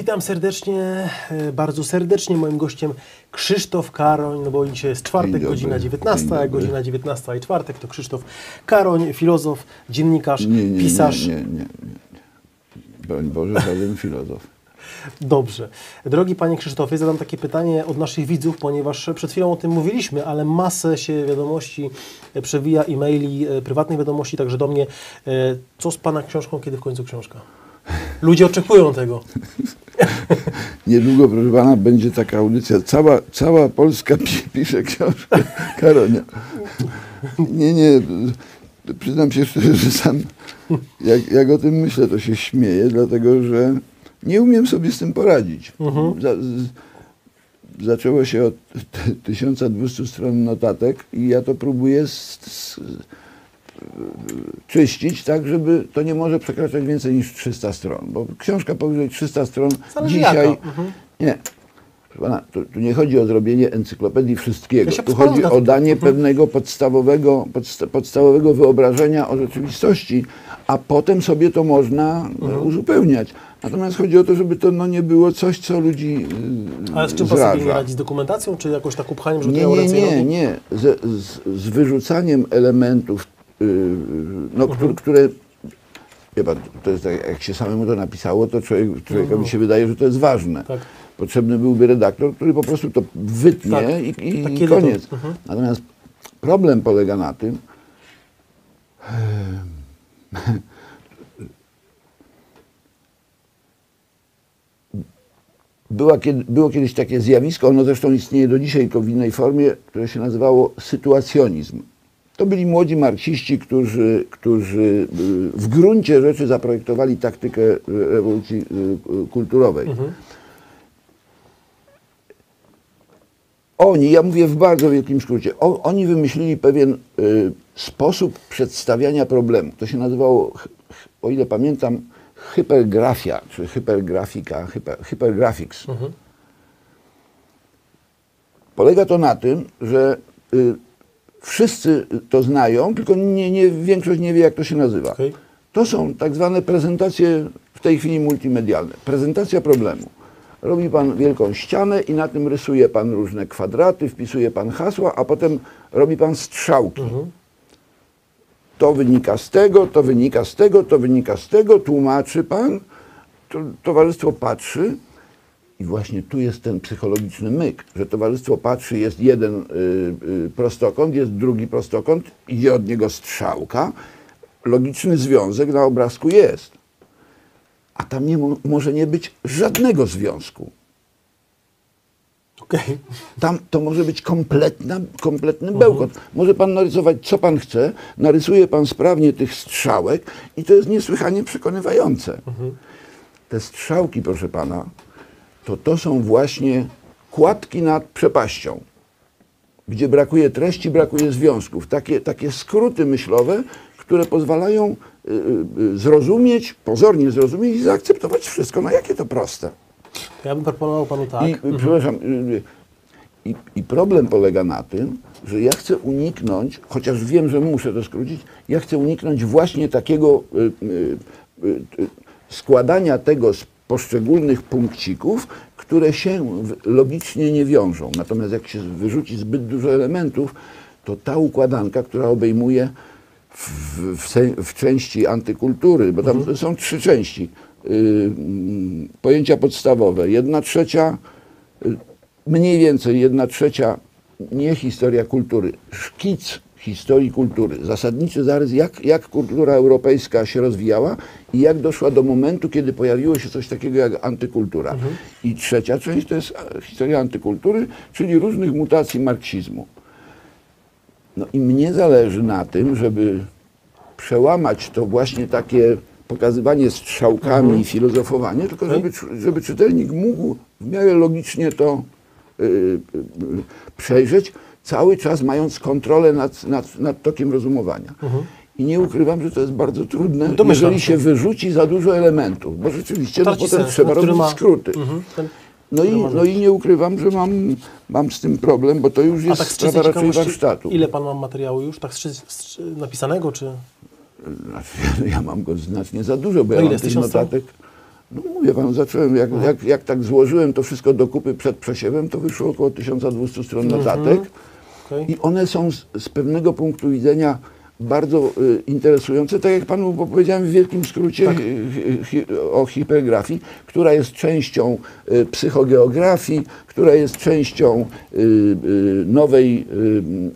Witam serdecznie, bardzo serdecznie. Moim gościem Krzysztof Karoń, no bo dzisiaj jest czwartek, godzina 19, a godzina 19 i czwartek to Krzysztof Karoń, filozof, dziennikarz, pisarz. Nie. Broń Boże, żaden filozof. Dobrze. Drogi Panie Krzysztofie, zadam takie pytanie od naszych widzów, ponieważ przed chwilą o tym mówiliśmy, ale masę się wiadomości przewija, e-maili, prywatnych wiadomości, także do mnie. Co z Pana książką, kiedy w końcu książka? Ludzie oczekują tego. Niedługo, proszę Pana, będzie taka audycja. Cała Polska pisze książkę Karonia. Nie. Przyznam się szczerze, że sam jak o tym myślę, to się śmieję, dlatego że nie umiem sobie z tym poradzić. Zaczęło się od 1200 stron notatek i ja to próbuję czyścić tak, żeby to nie może przekraczać więcej niż 300 stron, bo książka powyżej 300 stron dzisiaj... Nie. Proszę pana, tu nie chodzi o zrobienie encyklopedii wszystkiego. Tu chodzi o danie pewnego podstawowego wyobrażenia o rzeczywistości, a potem sobie to można uzupełniać. Natomiast chodzi o to, żeby to nie było coś, co ludzi Ale z czym pan sobie nie radzi? Z dokumentacją, czy jakoś tak upchaniem, że Nie. Z wyrzucaniem elementów, które... Wie pan, to jest tak, jak się samemu to napisało, to człowiekowi się wydaje, że to jest ważne. Tak. Potrzebny byłby redaktor, który po prostu to wytnie i koniec. Natomiast problem polega na tym, było kiedyś takie zjawisko, ono zresztą istnieje do dzisiaj, tylko w innej formie, które się nazywało sytuacjonizm. To byli młodzi marksiści, którzy w gruncie rzeczy zaprojektowali taktykę rewolucji kulturowej. Ja mówię w bardzo wielkim skrócie, oni wymyślili pewien sposób przedstawiania problemu. To się nazywało, o ile pamiętam, hypergrafia, czy hypergrafika, hypergraphics. Polega to na tym, że wszyscy to znają, tylko większość nie wie, jak to się nazywa. To są tak zwane prezentacje w tej chwili multimedialne. Prezentacja problemu. Robi pan wielką ścianę i na tym rysuje pan różne kwadraty, wpisuje pan hasła, a potem robi pan strzałki. To wynika z tego, to wynika z tego, to wynika z tego, tłumaczy pan, towarzystwo patrzy i właśnie tu jest ten psychologiczny myk, że towarzystwo patrzy, jest jeden prostokąt, jest drugi prostokąt, idzie od niego strzałka, logiczny związek na obrazku jest. A tam może nie być żadnego związku. Tam to może być kompletny bełkot. Może pan narysować, co pan chce, narysuje pan sprawnie tych strzałek i to jest niesłychanie przekonywające. Te strzałki, proszę pana, to są właśnie kładki nad przepaścią, gdzie brakuje treści, brakuje związków. Takie skróty myślowe, które pozwalają zrozumieć, pozornie zrozumieć i zaakceptować wszystko. No jakie to proste. Ja bym proponował panu tak. Przepraszam, i problem polega na tym, że ja chcę uniknąć, chociaż wiem, że muszę to skrócić, ja chcę uniknąć właśnie takiego składania tego z poszczególnych punkcików, które się logicznie nie wiążą. Natomiast jak się wyrzuci zbyt dużo elementów, to ta układanka, która obejmuje w części antykultury, bo tam są 3 części, pojęcia podstawowe, 1/3, mniej więcej 1/3 nie historia kultury, szkic historii kultury, zasadniczy zarys, jak kultura europejska się rozwijała i jak doszła do momentu, kiedy pojawiło się coś takiego jak antykultura. I 3. część to jest historia antykultury, czyli różnych mutacji marksizmu. No i mnie zależy na tym, żeby przełamać to właśnie takie pokazywanie strzałkami i filozofowanie, tylko żeby czytelnik mógł w miarę logicznie to przejrzeć, cały czas mając kontrolę nad tokiem rozumowania. I nie ukrywam, że to jest bardzo trudne, jeżeli się wyrzuci za dużo elementów, bo rzeczywiście potem trzeba robić skróty. No i nie ukrywam, że mam z tym problem, bo to już jest sprawa raczej warsztatu. Ile pan ma materiału już, tak napisanego, czy? Znaczy, ja mam go znacznie za dużo, bo ja mam tych notatek No mówię panu, zacząłem, jak tak złożyłem to wszystko do kupy przed przesiewem, to wyszło około 1200 stron notatek. Okay. I one są z pewnego punktu widzenia bardzo interesujące, tak jak panu powiedziałem w wielkim skrócie tak. O hipergrafii, która jest częścią psychogeografii, która jest częścią nowej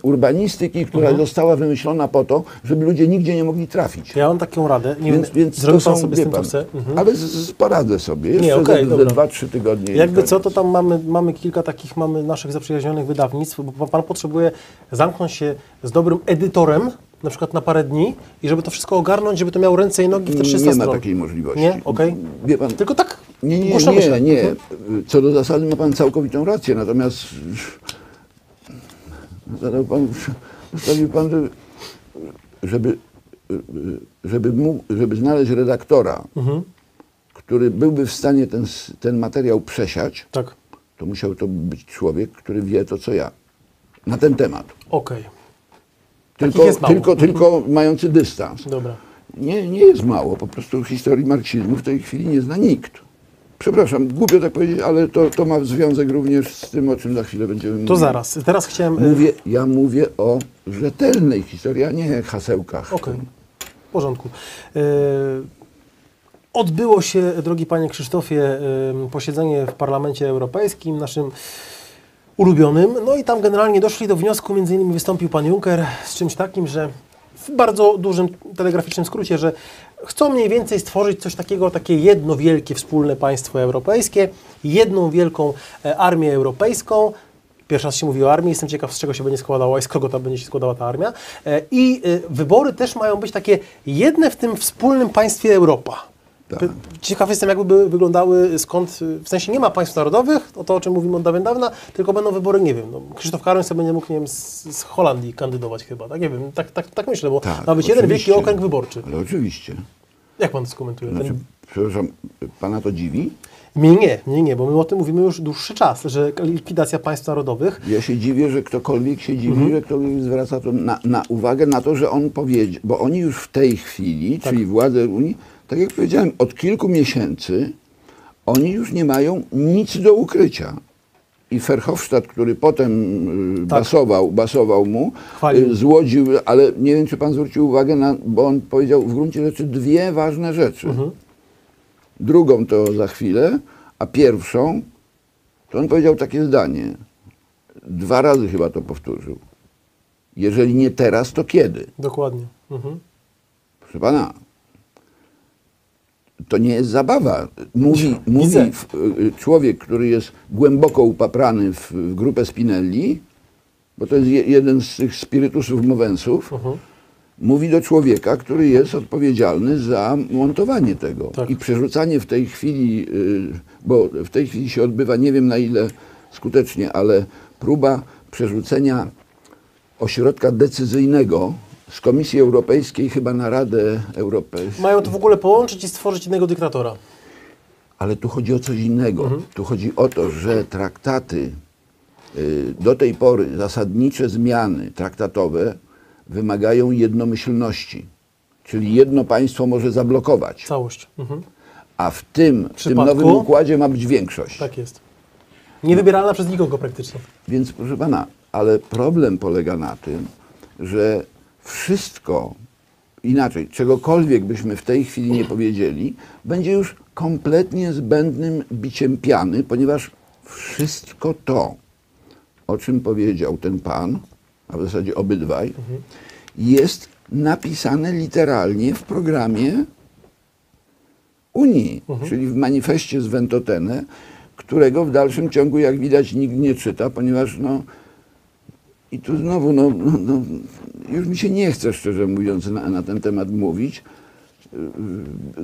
urbanistyki, która została wymyślona po to, żeby ludzie nigdzie nie mogli trafić. Ja mam taką radę, nie więc wiem, zrobił pan sobie z tym, pan, co chce. ale poradzę sobie, jeszcze za 2-3 tygodnie. Jakby co, to tam mamy kilka takich, mamy naszych zaprzyjaźnionych wydawnictw, bo pan potrzebuje zamknąć się z dobrym edytorem, na przykład na parę dni i żeby to wszystko ogarnąć, żeby to miało ręce i nogi w te 300 Nie stron. ma takiej możliwości. Nie? Okej. Wie pan, tylko tak Nie. Co do zasady ma pan całkowitą rację, natomiast postawił pan, żeby znaleźć redaktora, który byłby w stanie ten materiał przesiać, tak. to musiał to być człowiek, który wie to, co ja na ten temat. Okej. Tylko mający dystans. Dobra. Nie jest mało, po prostu historii marksizmu w tej chwili nie zna nikt. Przepraszam, głupio tak powiedzieć, ale to ma związek również z tym, o czym za chwilę będziemy mówić. To zaraz. Teraz chciałem... Ja mówię o rzetelnej historii, a nie hasełkach. Okej. W porządku. Odbyło się, drogi panie Krzysztofie, posiedzenie w Parlamencie Europejskim, naszym ulubionym. No i tam generalnie doszli do wniosku, między innymi wystąpił pan Juncker z czymś takim, że w bardzo dużym telegraficznym skrócie, że chcą mniej więcej stworzyć coś takiego, takie jedno wielkie wspólne państwo europejskie, jedną wielką armię europejską. Pierwszy raz się mówi o armii, jestem ciekaw, z czego się będzie składała i z kogo tam będzie się składała ta armia. I wybory też mają być takie jedne w tym wspólnym państwie Europa. Tak. Ciekaw jestem, jakby by wyglądały, skąd, w sensie nie ma państw narodowych, o czym mówimy od dawna, tylko będą wybory, nie wiem, no, Krzysztof Karoń sobie będzie mógł, nie wiem, z Holandii kandydować chyba, tak? Nie wiem, tak myślę, bo ma być jeden wielki okręg wyborczy. Ale oczywiście. Jak pan to skomentuje? Znaczy, przepraszam, pana to dziwi? Mnie nie, bo my o tym mówimy już dłuższy czas, że likwidacja państw narodowych. Ja się dziwię, że ktokolwiek się dziwi, że ktokolwiek zwraca to na uwagę na to, że on powiedział, bo oni już w tej chwili, czyli władze Unii, tak jak powiedziałem, od kilku miesięcy oni już nie mają nic do ukrycia. I Verhofstadt, który potem basował mu, złodził, ale nie wiem, czy pan zwrócił uwagę, bo on powiedział w gruncie rzeczy dwie ważne rzeczy. Drugą to za chwilę, a pierwszą to on powiedział takie zdanie. 2 razy chyba to powtórzył. Jeżeli nie teraz, to kiedy? Dokładnie. Proszę pana, to nie jest zabawa. Mówi człowiek, który jest głęboko upaprany w grupę Spinelli, bo to jest jeden z tych spirytusów Movensów, mówi do człowieka, który jest odpowiedzialny za montowanie tego. Tak. I przerzucanie w tej chwili, bo w tej chwili się odbywa, nie wiem na ile skutecznie, ale próba przerzucenia ośrodka decyzyjnego z Komisji Europejskiej chyba na Radę Europejską. Mają to w ogóle połączyć i stworzyć innego dyktatora. Ale tu chodzi o coś innego. Tu chodzi o to, że traktaty, do tej pory zasadnicze zmiany traktatowe wymagają jednomyślności. Czyli jedno państwo może zablokować. Całość. A w tym nowym układzie ma być większość. Tak jest. Niewybieralna przez nikogo praktycznie. Więc proszę pana, ale problem polega na tym, że wszystko inaczej, czegokolwiek byśmy w tej chwili nie powiedzieli, będzie już kompletnie zbędnym biciem piany, ponieważ wszystko to, o czym powiedział ten pan, a w zasadzie obydwaj, jest napisane literalnie w programie Unii, czyli w manifestie z Ventotene, którego w dalszym ciągu, jak widać, nikt nie czyta, ponieważ i tu znowu, już mi się nie chce, szczerze mówiąc, na ten temat mówić.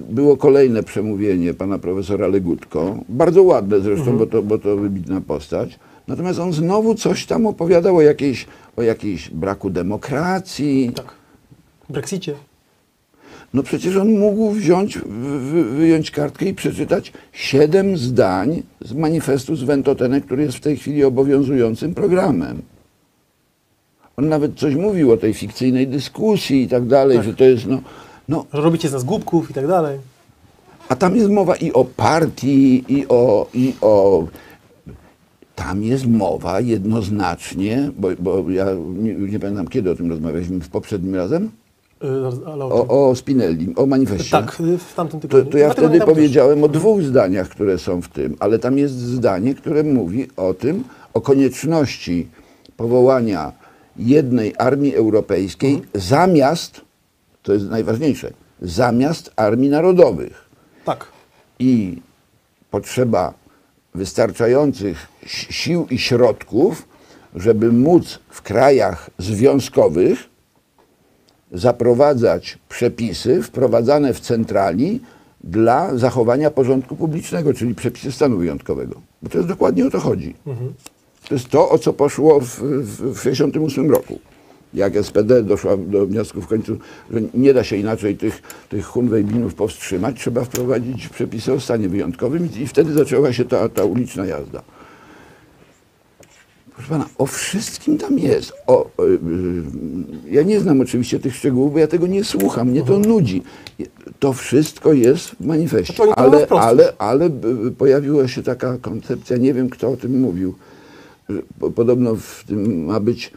Było kolejne przemówienie pana profesora Legutko, bardzo ładne zresztą, bo to wybitna postać. Natomiast on znowu coś tam opowiadał o jakiejś braku demokracji. Tak. Brexicie. No przecież on mógł wyjąć kartkę i przeczytać 7 zdań z manifestu z Ventotene, który jest w tej chwili obowiązującym programem. On nawet coś mówił o tej fikcyjnej dyskusji i tak dalej, że to jest że robicie z nas głupków i tak dalej. A tam jest mowa i o partii, tam jest mowa jednoznacznie, bo ja nie pamiętam, kiedy o tym rozmawialiśmy, w poprzednim razem? Ale O Spinelli, o manifestie. tak, w tamtym tygodniu. To ja Dlatego wtedy tam też. powiedziałem o dwóch zdaniach, które są w tym, ale tam jest zdanie, które mówi o tym, o konieczności powołania jednej armii europejskiej zamiast, to jest najważniejsze, zamiast armii narodowych. Tak. I potrzeba wystarczających sił i środków, żeby móc w krajach związkowych zaprowadzać przepisy wprowadzane w centrali dla zachowania porządku publicznego, czyli przepisy stanu wyjątkowego. Bo to jest dokładnie o to chodzi. To jest to, o co poszło w 1968 roku. Jak SPD doszła do wniosku w końcu, że nie da się inaczej tych Hunwejbinów powstrzymać, trzeba wprowadzić przepisy o stanie wyjątkowym i wtedy zaczęła się ta uliczna jazda. Proszę pana, o wszystkim tam jest. Ja nie znam oczywiście tych szczegółów, bo ja tego nie słucham, mnie to nudzi. To wszystko jest w manifestie, ale pojawiła się taka koncepcja, nie wiem kto o tym mówił, że podobno w tym ma być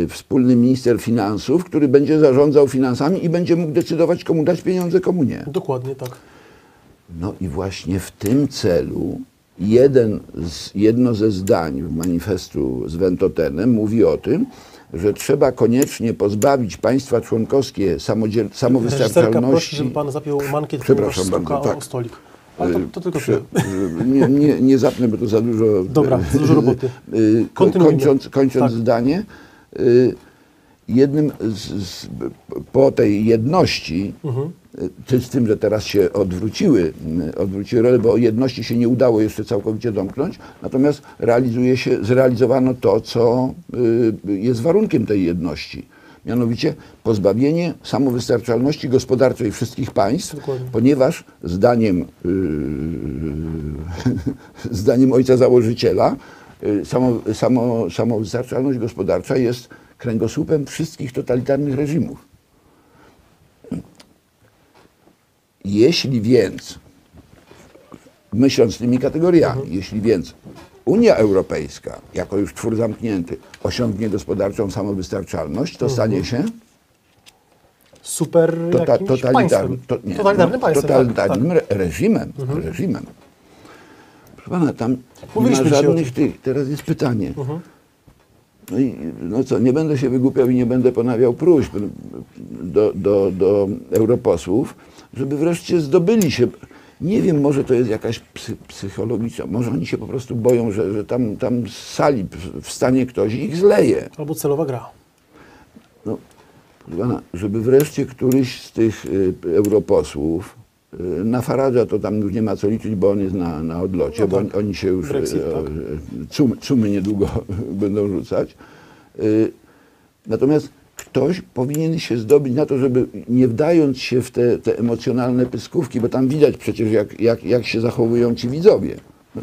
wspólny minister finansów, który będzie zarządzał finansami i będzie mógł decydować, komu dać pieniądze, komu nie. Dokładnie tak. No i właśnie w tym celu jedno ze zdań manifestu z Ventotenem mówi o tym, że trzeba koniecznie pozbawić państwa członkowskie samowystarczalności. Reżyserka prosi, żeby pan zapiął mankiet stuka o stolik. Ale to tylko tyle. Nie zapnę, bo to za dużo. Dobra, za dużo roboty. Kończąc zdanie, jednym po tej jedności, z tym, że teraz się odwróciły role, bo o jedności się nie udało jeszcze całkowicie domknąć, natomiast zrealizowano to, co jest warunkiem tej jedności. Mianowicie pozbawienie samowystarczalności gospodarczej wszystkich państw, ponieważ zdaniem ojca założyciela samowystarczalność gospodarcza jest kręgosłupem wszystkich totalitarnych reżimów. Jeśli więc, myśląc tymi kategoriami, jeśli więc Unia Europejska, jako już twór zamknięty, osiągnie gospodarczą samowystarczalność, to stanie się super totalitarnym państwem. Reżimem. Proszę pana, tam nie ma żadnych tych. Teraz jest pytanie. No i no co, nie będę się wygłupiał i nie będę ponawiał próśb do europosłów, żeby wreszcie zdobyli się. Nie wiem, może to jest jakaś psychologiczna, może oni się po prostu boją, że tam z sali wstanie ktoś i ich zleje. Albo celowa gra. No, proszę pana, żeby wreszcie któryś z tych europosłów, na Farage'a to tam już nie ma co liczyć, bo on jest na odlocie, no tak, bo oni się już Brexit, cumy niedługo będą rzucać. Natomiast ktoś powinien się zdobyć na to, żeby nie wdając się w te emocjonalne pyskówki, bo tam widać przecież, jak się zachowują ci widzowie. No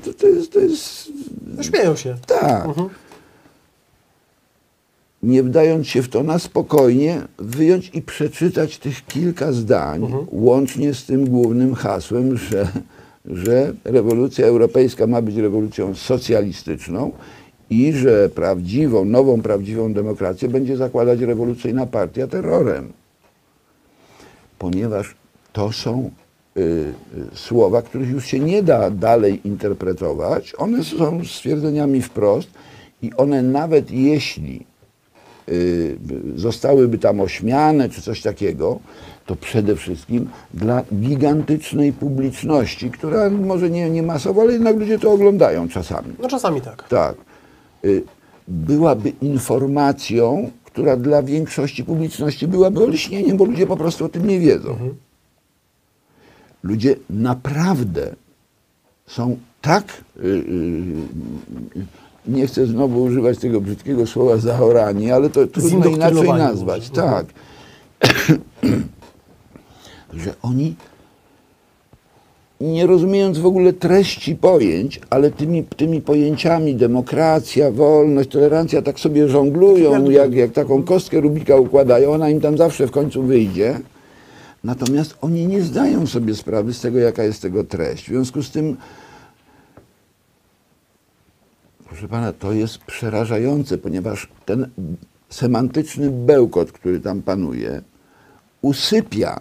to jest... Śmieją się. Tak. Nie wdając się w to, na spokojnie wyjąć i przeczytać tych kilka zdań, łącznie z tym głównym hasłem, że rewolucja europejska ma być rewolucją socjalistyczną i że nową prawdziwą demokrację będzie zakładać rewolucyjna partia terrorem. Ponieważ to są słowa, których już się nie da dalej interpretować. One są stwierdzeniami wprost i one nawet jeśli zostałyby tam ośmiane czy coś takiego, to przede wszystkim dla gigantycznej publiczności, która może nie masowo, ale jednak ludzie to oglądają czasami. No czasami tak. Tak. Byłaby informacją, która dla większości publiczności byłaby olśnieniem, bo ludzie po prostu o tym nie wiedzą. Ludzie naprawdę są tak... nie chcę znowu używać tego brzydkiego słowa zaorani, ale to trudno inaczej nazwać. Tak. Że oni, nie rozumiejąc w ogóle treści pojęć, ale tymi pojęciami demokracja, wolność, tolerancja tak sobie żonglują, jak taką kostkę Rubika układają, ona im tam zawsze w końcu wyjdzie, Natomiast oni nie zdają sobie sprawy z tego, jaka jest tego treść. W związku z tym, proszę pana, to jest przerażające, ponieważ ten semantyczny bełkot, który tam panuje, usypia.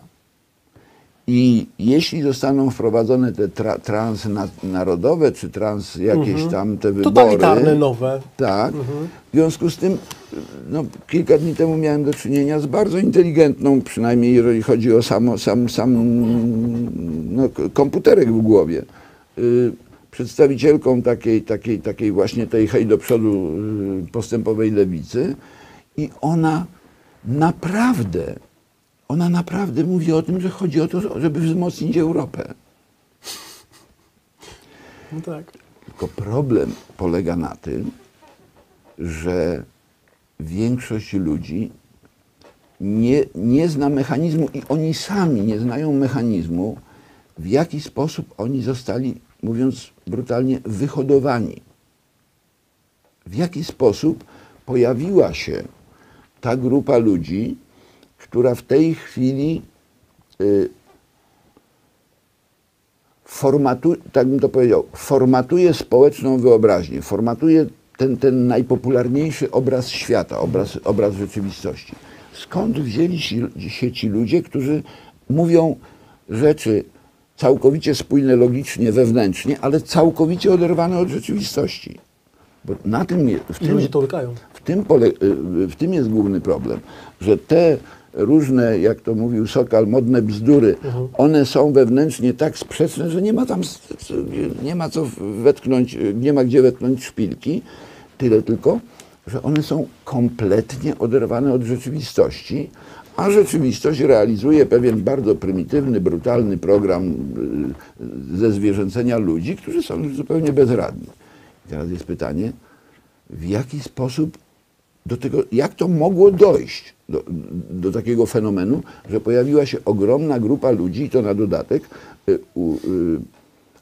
I jeśli zostaną wprowadzone te transnarodowe, czy jakieś tam te wybory... Totalitarne, nowe. Tak. W związku z tym, no, kilka dni temu miałem do czynienia z bardzo inteligentną, przynajmniej jeżeli chodzi o sam komputerek w głowie, przedstawicielką takiej właśnie tej hej do przodu postępowej lewicy, i ona naprawdę mówi o tym, że chodzi o to, żeby wzmocnić Europę. No tak. Tylko problem polega na tym, że większość ludzi nie zna mechanizmu i oni sami nie znają mechanizmu, w jaki sposób oni zostali, mówiąc brutalnie, wyhodowani. W jaki sposób pojawiła się ta grupa ludzi, która w tej chwili tak bym to powiedział, formatuje społeczną wyobraźnię, formatuje ten najpopularniejszy obraz świata, obraz rzeczywistości. Skąd wzięli się ci ludzie, którzy mówią rzeczy całkowicie spójne logicznie, wewnętrznie, ale całkowicie oderwane od rzeczywistości? Bo na tym ludzie to łykają. W tym jest główny problem, że te różne, jak to mówił Sokal, modne bzdury, one są wewnętrznie tak sprzeczne, że nie ma co wetknąć, nie ma gdzie wetknąć szpilki. Tyle tylko, że one są kompletnie oderwane od rzeczywistości, a rzeczywistość realizuje pewien bardzo prymitywny, brutalny program zezwierzęcenia ludzi, którzy są już zupełnie bezradni. I teraz jest pytanie, w jaki sposób do tego, jak to mogło dojść do takiego fenomenu, że pojawiła się ogromna grupa ludzi, i to na dodatek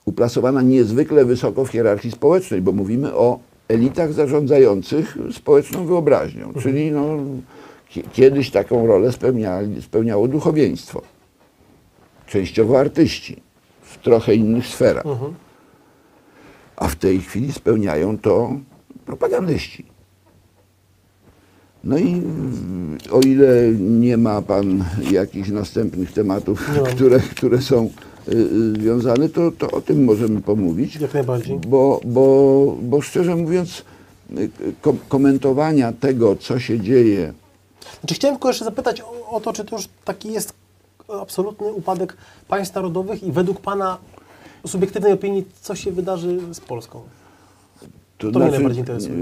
uplasowana niezwykle wysoko w hierarchii społecznej, bo mówimy o elitach zarządzających społeczną wyobraźnią, czyli no, kiedyś taką rolę spełniało duchowieństwo, częściowo artyści, w trochę innych sferach, a w tej chwili spełniają to propagandyści. No i o ile nie ma pan jakichś następnych tematów, które są związane, to o tym możemy pomówić. Jak najbardziej. Bo szczerze mówiąc, komentowania tego, co się dzieje... Znaczy, chciałem tylko jeszcze zapytać o to, czy to już taki jest absolutny upadek państw narodowych i według pana subiektywnej opinii, co się wydarzy z Polską? To mnie najbardziej interesuje.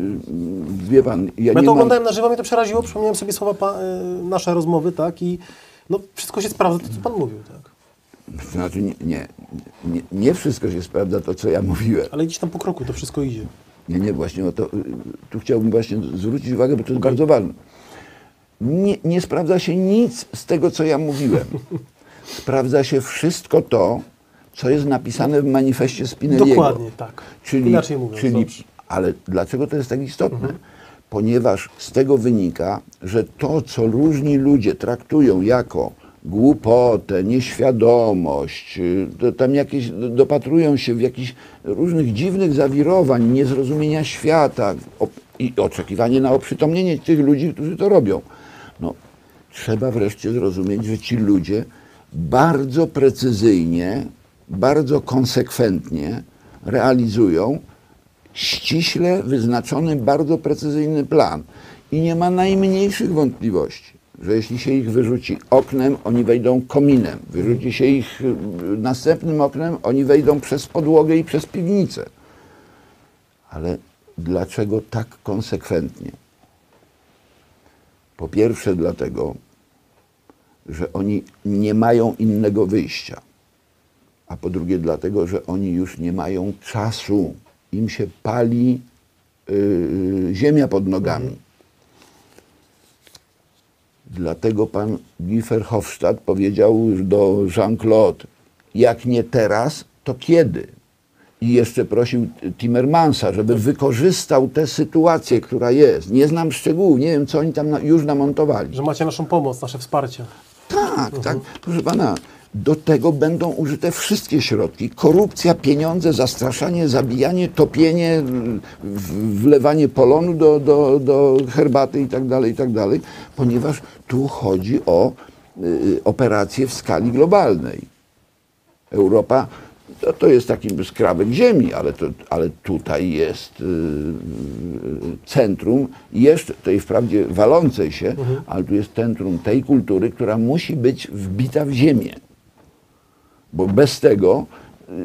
Wie pan, ja to oglądałem na żywo, mnie to przeraziło, przypomniałem sobie słowa nasze rozmowy, tak, i no, wszystko się sprawdza, to co pan mówił, tak. Znaczy nie wszystko się sprawdza, to co ja mówiłem. Ale gdzieś tam po kroku to wszystko idzie. Nie, właśnie o to, tu chciałbym właśnie zwrócić uwagę, bo to jest bardzo ważne. Nie sprawdza się nic z tego, co ja mówiłem. Sprawdza się wszystko to, co jest napisane w manifestie Spinelliego. Dokładnie, tak. Inaczej mówiąc. Ale dlaczego to jest tak istotne? Ponieważ z tego wynika, że to, co różni ludzie traktują jako głupotę, nieświadomość, tam jakieś, dopatrują się w jakichś różnych dziwnych zawirowań, niezrozumienia świata i oczekiwanie na oprzytomnienie tych ludzi, którzy to robią. No, trzeba wreszcie zrozumieć, że ci ludzie bardzo precyzyjnie, bardzo konsekwentnie realizują ściśle wyznaczony, bardzo precyzyjny plan. I nie ma najmniejszych wątpliwości, że jeśli się ich wyrzuci oknem, oni wejdą kominem. Wyrzuci się ich następnym oknem, oni wejdą przez podłogę i przez piwnicę. Ale dlaczego tak konsekwentnie? Po pierwsze dlatego, że oni nie mają innego wyjścia. A po drugie dlatego, że oni już nie mają czasu. Im się pali ziemia pod nogami. Dlatego pan Guy Verhofstadt powiedział do Jean-Claude, jak nie teraz, to kiedy? I jeszcze prosił Timmermansa, żeby wykorzystał tę sytuację, która jest. Nie znam szczegółów, nie wiem, co oni tam już namontowali. Że macie naszą pomoc, nasze wsparcie. Tak. Tak, tak. Proszę pana, do tego będą użyte wszystkie środki. Korupcja, pieniądze, zastraszanie, zabijanie, topienie, wlewanie polonu do herbaty i tak dalej, ponieważ tu chodzi o operacje w skali globalnej. Europa to jest taki skrawek ziemi, ale tutaj jest centrum jeszcze, tej wprawdzie walącej się, ale tu jest centrum tej kultury, która musi być wbita w ziemię. Bo bez tego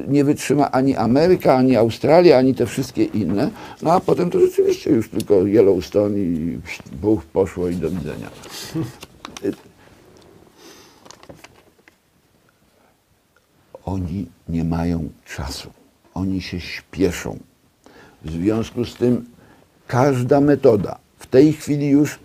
nie wytrzyma ani Ameryka, ani Australia, ani te wszystkie inne. No a potem to rzeczywiście już tylko Yellowstone i buch poszło i do widzenia. Oni nie mają czasu. Oni się śpieszą. W związku z tym każda metoda w tej chwili już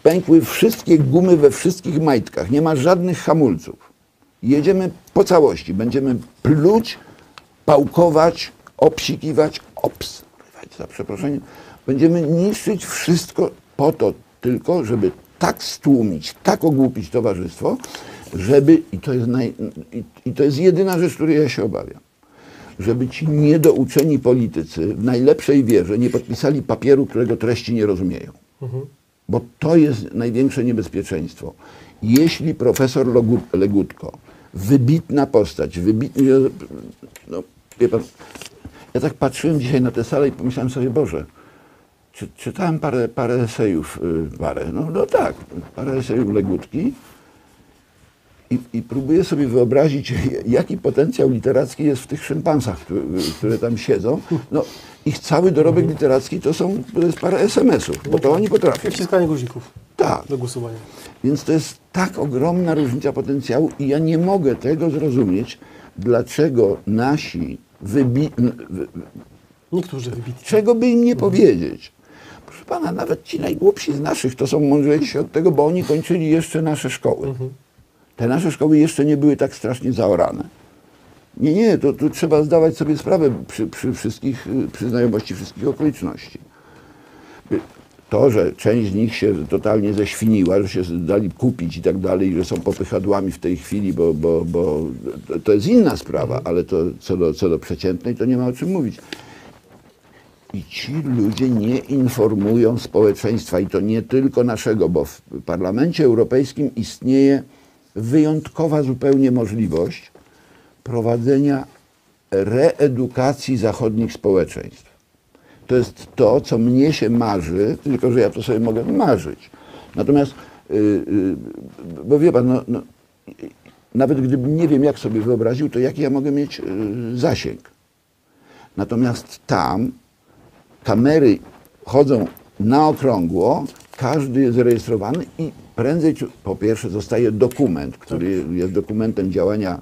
pękły wszystkie gumy we wszystkich majtkach. Nie ma żadnych hamulców. Jedziemy po całości. Będziemy pluć, pałkować, obsikiwać, za przeproszeniem. Będziemy niszczyć wszystko po to tylko, żeby tak stłumić, tak ogłupić towarzystwo, żeby, i to jest jedyna rzecz, której ja się obawiam, żeby ci niedouczeni politycy w najlepszej wierze nie podpisali papieru, którego treści nie rozumieją. Bo to jest największe niebezpieczeństwo. Jeśli profesor Legutko, wybitna postać, no, wie pan, ja tak patrzyłem dzisiaj na tę salę i pomyślałem sobie, Boże, czytałem parę esejów, no tak, parę esejów Legutki i próbuję sobie wyobrazić, jaki potencjał literacki jest w tych szympansach, które tam siedzą. No, ich cały dorobek literacki to jest parę SMS-ów, bo to oni potrafią. Wciskanie guzików do głosowania. Więc to jest tak ogromna różnica potencjału i ja nie mogę tego zrozumieć, dlaczego nasi niektórzy wybitni. Czego by im nie powiedzieć? Proszę pana, nawet ci najgłupsi z naszych to są mądrzejsi od tego, bo oni kończyli jeszcze nasze szkoły. Te nasze szkoły jeszcze nie były tak strasznie zaorane. Nie, to tu trzeba zdawać sobie sprawę przy znajomości wszystkich okoliczności. To, że część z nich się totalnie zeświniła, że się dali kupić i tak dalej, że są popychadłami w tej chwili, bo to jest inna sprawa, ale to co do przeciętnej to nie ma o czym mówić. I ci ludzie nie informują społeczeństwa i to nie tylko naszego, bo w Parlamencie Europejskim istnieje wyjątkowa zupełnie możliwość prowadzenia reedukacji zachodnich społeczeństw. To jest to, co mnie się marzy, tylko że ja to sobie mogę marzyć. Natomiast, bo wie pan, nawet gdybym nie wiem, jak sobie wyobraził, to jaki ja mogę mieć zasięg. Natomiast tam kamery chodzą na okrągło, każdy jest zarejestrowany i prędzej, po pierwsze, zostaje dokument, który jest dokumentem działania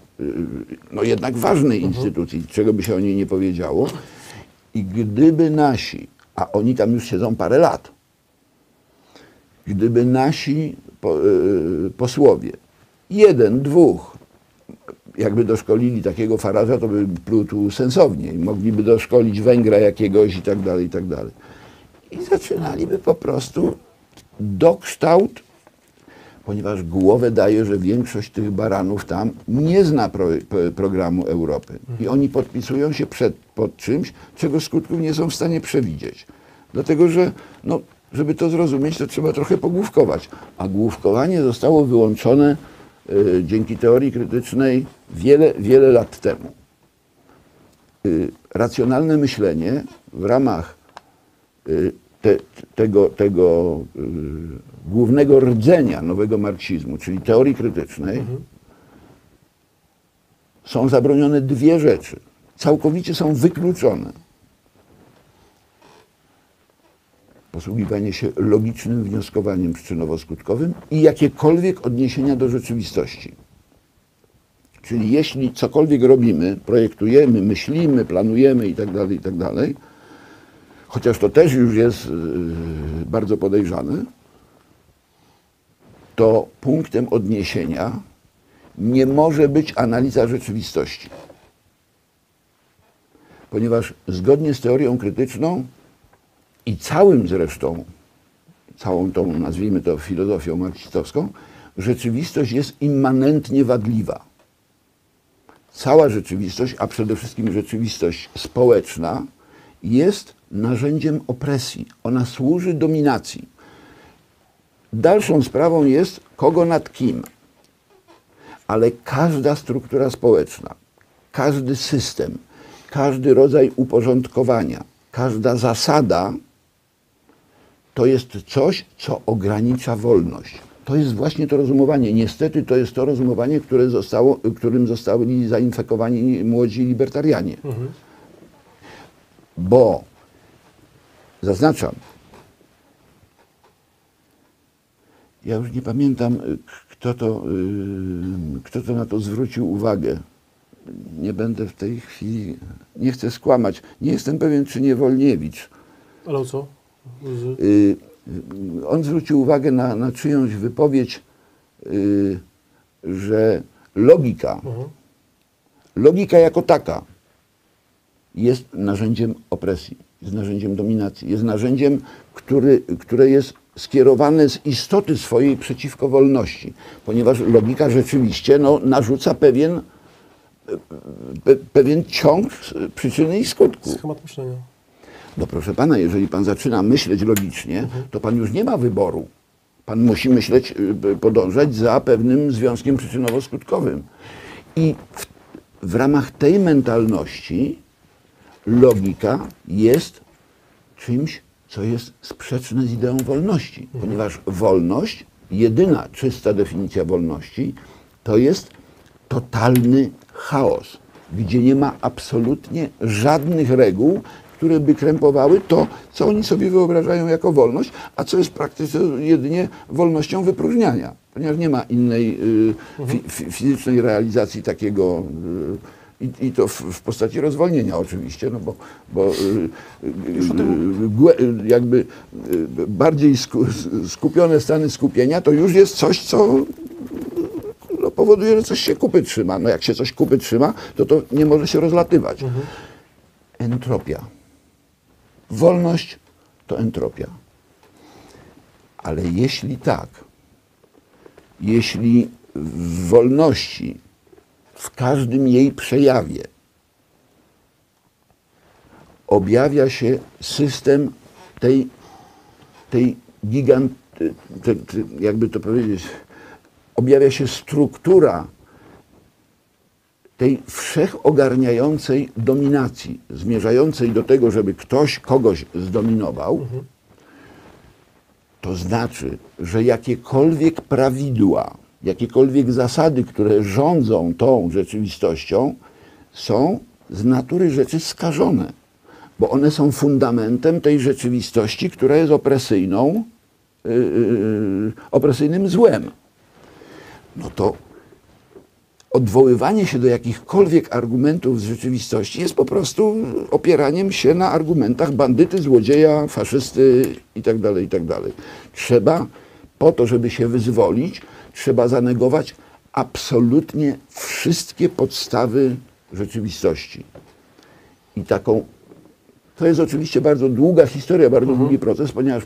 no jednak ważnej instytucji, czego by się o niej nie powiedziało. I gdyby nasi, a oni tam już siedzą parę lat, gdyby nasi posłowie, jeden, dwóch, jakby doszkolili takiego Faraża, to by pluł tu sensowniej. Mogliby doszkolić Węgra jakiegoś i tak dalej, i tak dalej. I zaczynaliby po prostu dokształt, ponieważ głowę daje, że większość tych baranów tam nie zna programu Europy. I oni podpisują się pod czymś, czego skutków nie są w stanie przewidzieć. Dlatego, że no, żeby to zrozumieć, to trzeba trochę pogłówkować. A główkowanie zostało wyłączone dzięki teorii krytycznej wiele lat temu. Racjonalne myślenie w ramach tego głównego rdzenia nowego marksizmu, czyli teorii krytycznej, są zabronione dwie rzeczy. Całkowicie są wykluczone. Posługiwanie się logicznym wnioskowaniem przyczynowo-skutkowym i jakiekolwiek odniesienia do rzeczywistości. Czyli jeśli cokolwiek robimy, projektujemy, myślimy, planujemy itd., chociaż to też już jest bardzo podejrzane, to punktem odniesienia nie może być analiza rzeczywistości. Ponieważ zgodnie z teorią krytyczną i całym zresztą całą tą, nazwijmy to, filozofią marksistowską, rzeczywistość jest immanentnie wadliwa. Cała rzeczywistość, a przede wszystkim rzeczywistość społeczna, jest narzędziem opresji. Ona służy dominacji. Dalszą sprawą jest, kogo nad kim. Ale każda struktura społeczna, każdy system, każdy rodzaj uporządkowania, każda zasada to jest coś, co ogranicza wolność. To jest właśnie to rozumowanie. Niestety to jest to rozumowanie, którym zostali zainfekowani młodzi libertarianie. Bo, zaznaczam, ja już nie pamiętam, kto to na to zwrócił uwagę. Nie będę w tej chwili, nie chcę skłamać. Nie jestem pewien, czy nie Wolniewicz. Ale o co? On zwrócił uwagę na czyjąś wypowiedź, że logika jako taka jest narzędziem opresji, jest narzędziem dominacji, jest narzędziem, które jest skierowane z istoty swojej przeciwko wolności, ponieważ logika rzeczywiście narzuca pewien ciąg przyczyny i skutku. Schemat myślenia. No proszę pana, jeżeli pan zaczyna myśleć logicznie, to pan już nie ma wyboru. Pan musi myśleć, podążać za pewnym związkiem przyczynowo-skutkowym. I w ramach tej mentalności logika jest czymś, co jest sprzeczne z ideą wolności. Ponieważ wolność, jedyna czysta definicja wolności, to jest totalny chaos, gdzie nie ma absolutnie żadnych reguł, które by krępowały to, co oni sobie wyobrażają jako wolność, a co jest w praktyce jedynie wolnością wypróżniania, ponieważ nie ma innej fizycznej realizacji takiego, i to w postaci rozwolnienia oczywiście, no bo jakby bardziej skupione stany skupienia to już jest coś, co powoduje, że coś się kupy trzyma. No jak się coś kupy trzyma, to nie może się rozlatywać. Entropia. Wolność to entropia. Ale jeśli tak, jeśli w wolności, w każdym jej przejawie objawia się system tej jakby to powiedzieć, objawia się struktura tej wszechogarniającej dominacji, zmierzającej do tego, żeby ktoś kogoś zdominował, to znaczy, że jakiekolwiek prawidła, jakiekolwiek zasady, które rządzą tą rzeczywistością, są z natury rzeczy skażone, bo one są fundamentem tej rzeczywistości, która jest opresyjnym złem. No to odwoływanie się do jakichkolwiek argumentów z rzeczywistości jest po prostu opieraniem się na argumentach bandyty, złodzieja, faszysty itd., itd. Trzeba, po to, żeby się wyzwolić, trzeba zanegować absolutnie wszystkie podstawy rzeczywistości. I to jest oczywiście bardzo długa historia, bardzo długi proces, ponieważ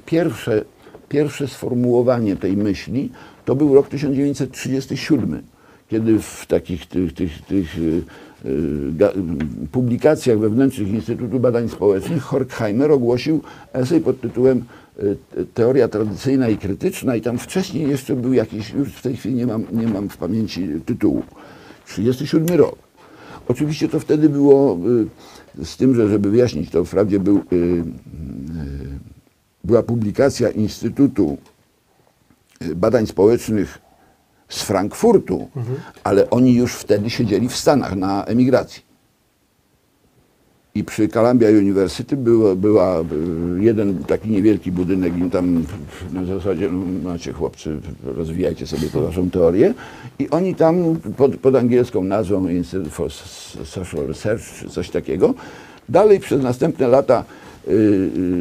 pierwsze sformułowanie tej myśli to był rok 1937, kiedy w takich publikacjach wewnętrznych Instytutu Badań Społecznych Horkheimer ogłosił esej pod tytułem Teoria tradycyjna i krytyczna, i tam wcześniej jeszcze był jakiś, już w tej chwili nie mam w pamięci tytułu, 1937 rok. Oczywiście to wtedy było, z tym, że żeby wyjaśnić, to wprawdzie była publikacja Instytutu Badań Społecznych z Frankfurtu, ale oni już wtedy siedzieli w Stanach na emigracji. I przy Columbia University była jeden taki niewielki budynek i tam na zasadzie, no macie chłopcy, rozwijajcie sobie tę waszą teorię. I oni tam pod angielską nazwą Institute for Social Research czy coś takiego, dalej przez następne lata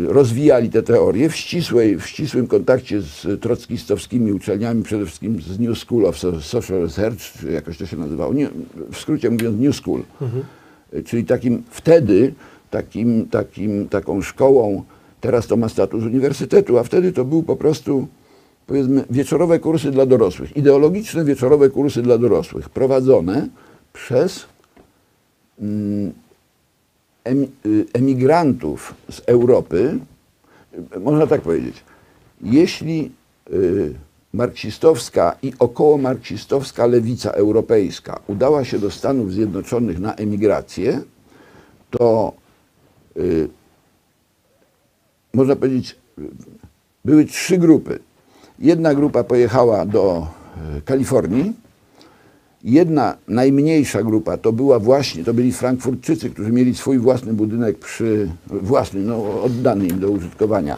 rozwijali te teorie w ścisłym kontakcie z trockistowskimi uczelniami, przede wszystkim z New School of Social Research, czy jakoś to się nazywało, w skrócie mówiąc New School. Czyli taką szkołą Teraz to ma status uniwersytetu, a wtedy to był po prostu, powiedzmy, wieczorowe kursy dla dorosłych. Ideologiczne wieczorowe kursy dla dorosłych, prowadzone przez emigrantów z Europy. Można tak powiedzieć, jeśli marksistowska i okołomarksistowska lewica europejska udała się do Stanów Zjednoczonych na emigrację, to można powiedzieć, były 3 grupy. Jedna grupa pojechała do Kalifornii, jedna najmniejsza grupa to byli Frankfurtczycy, którzy mieli swój własny budynek oddany im do użytkowania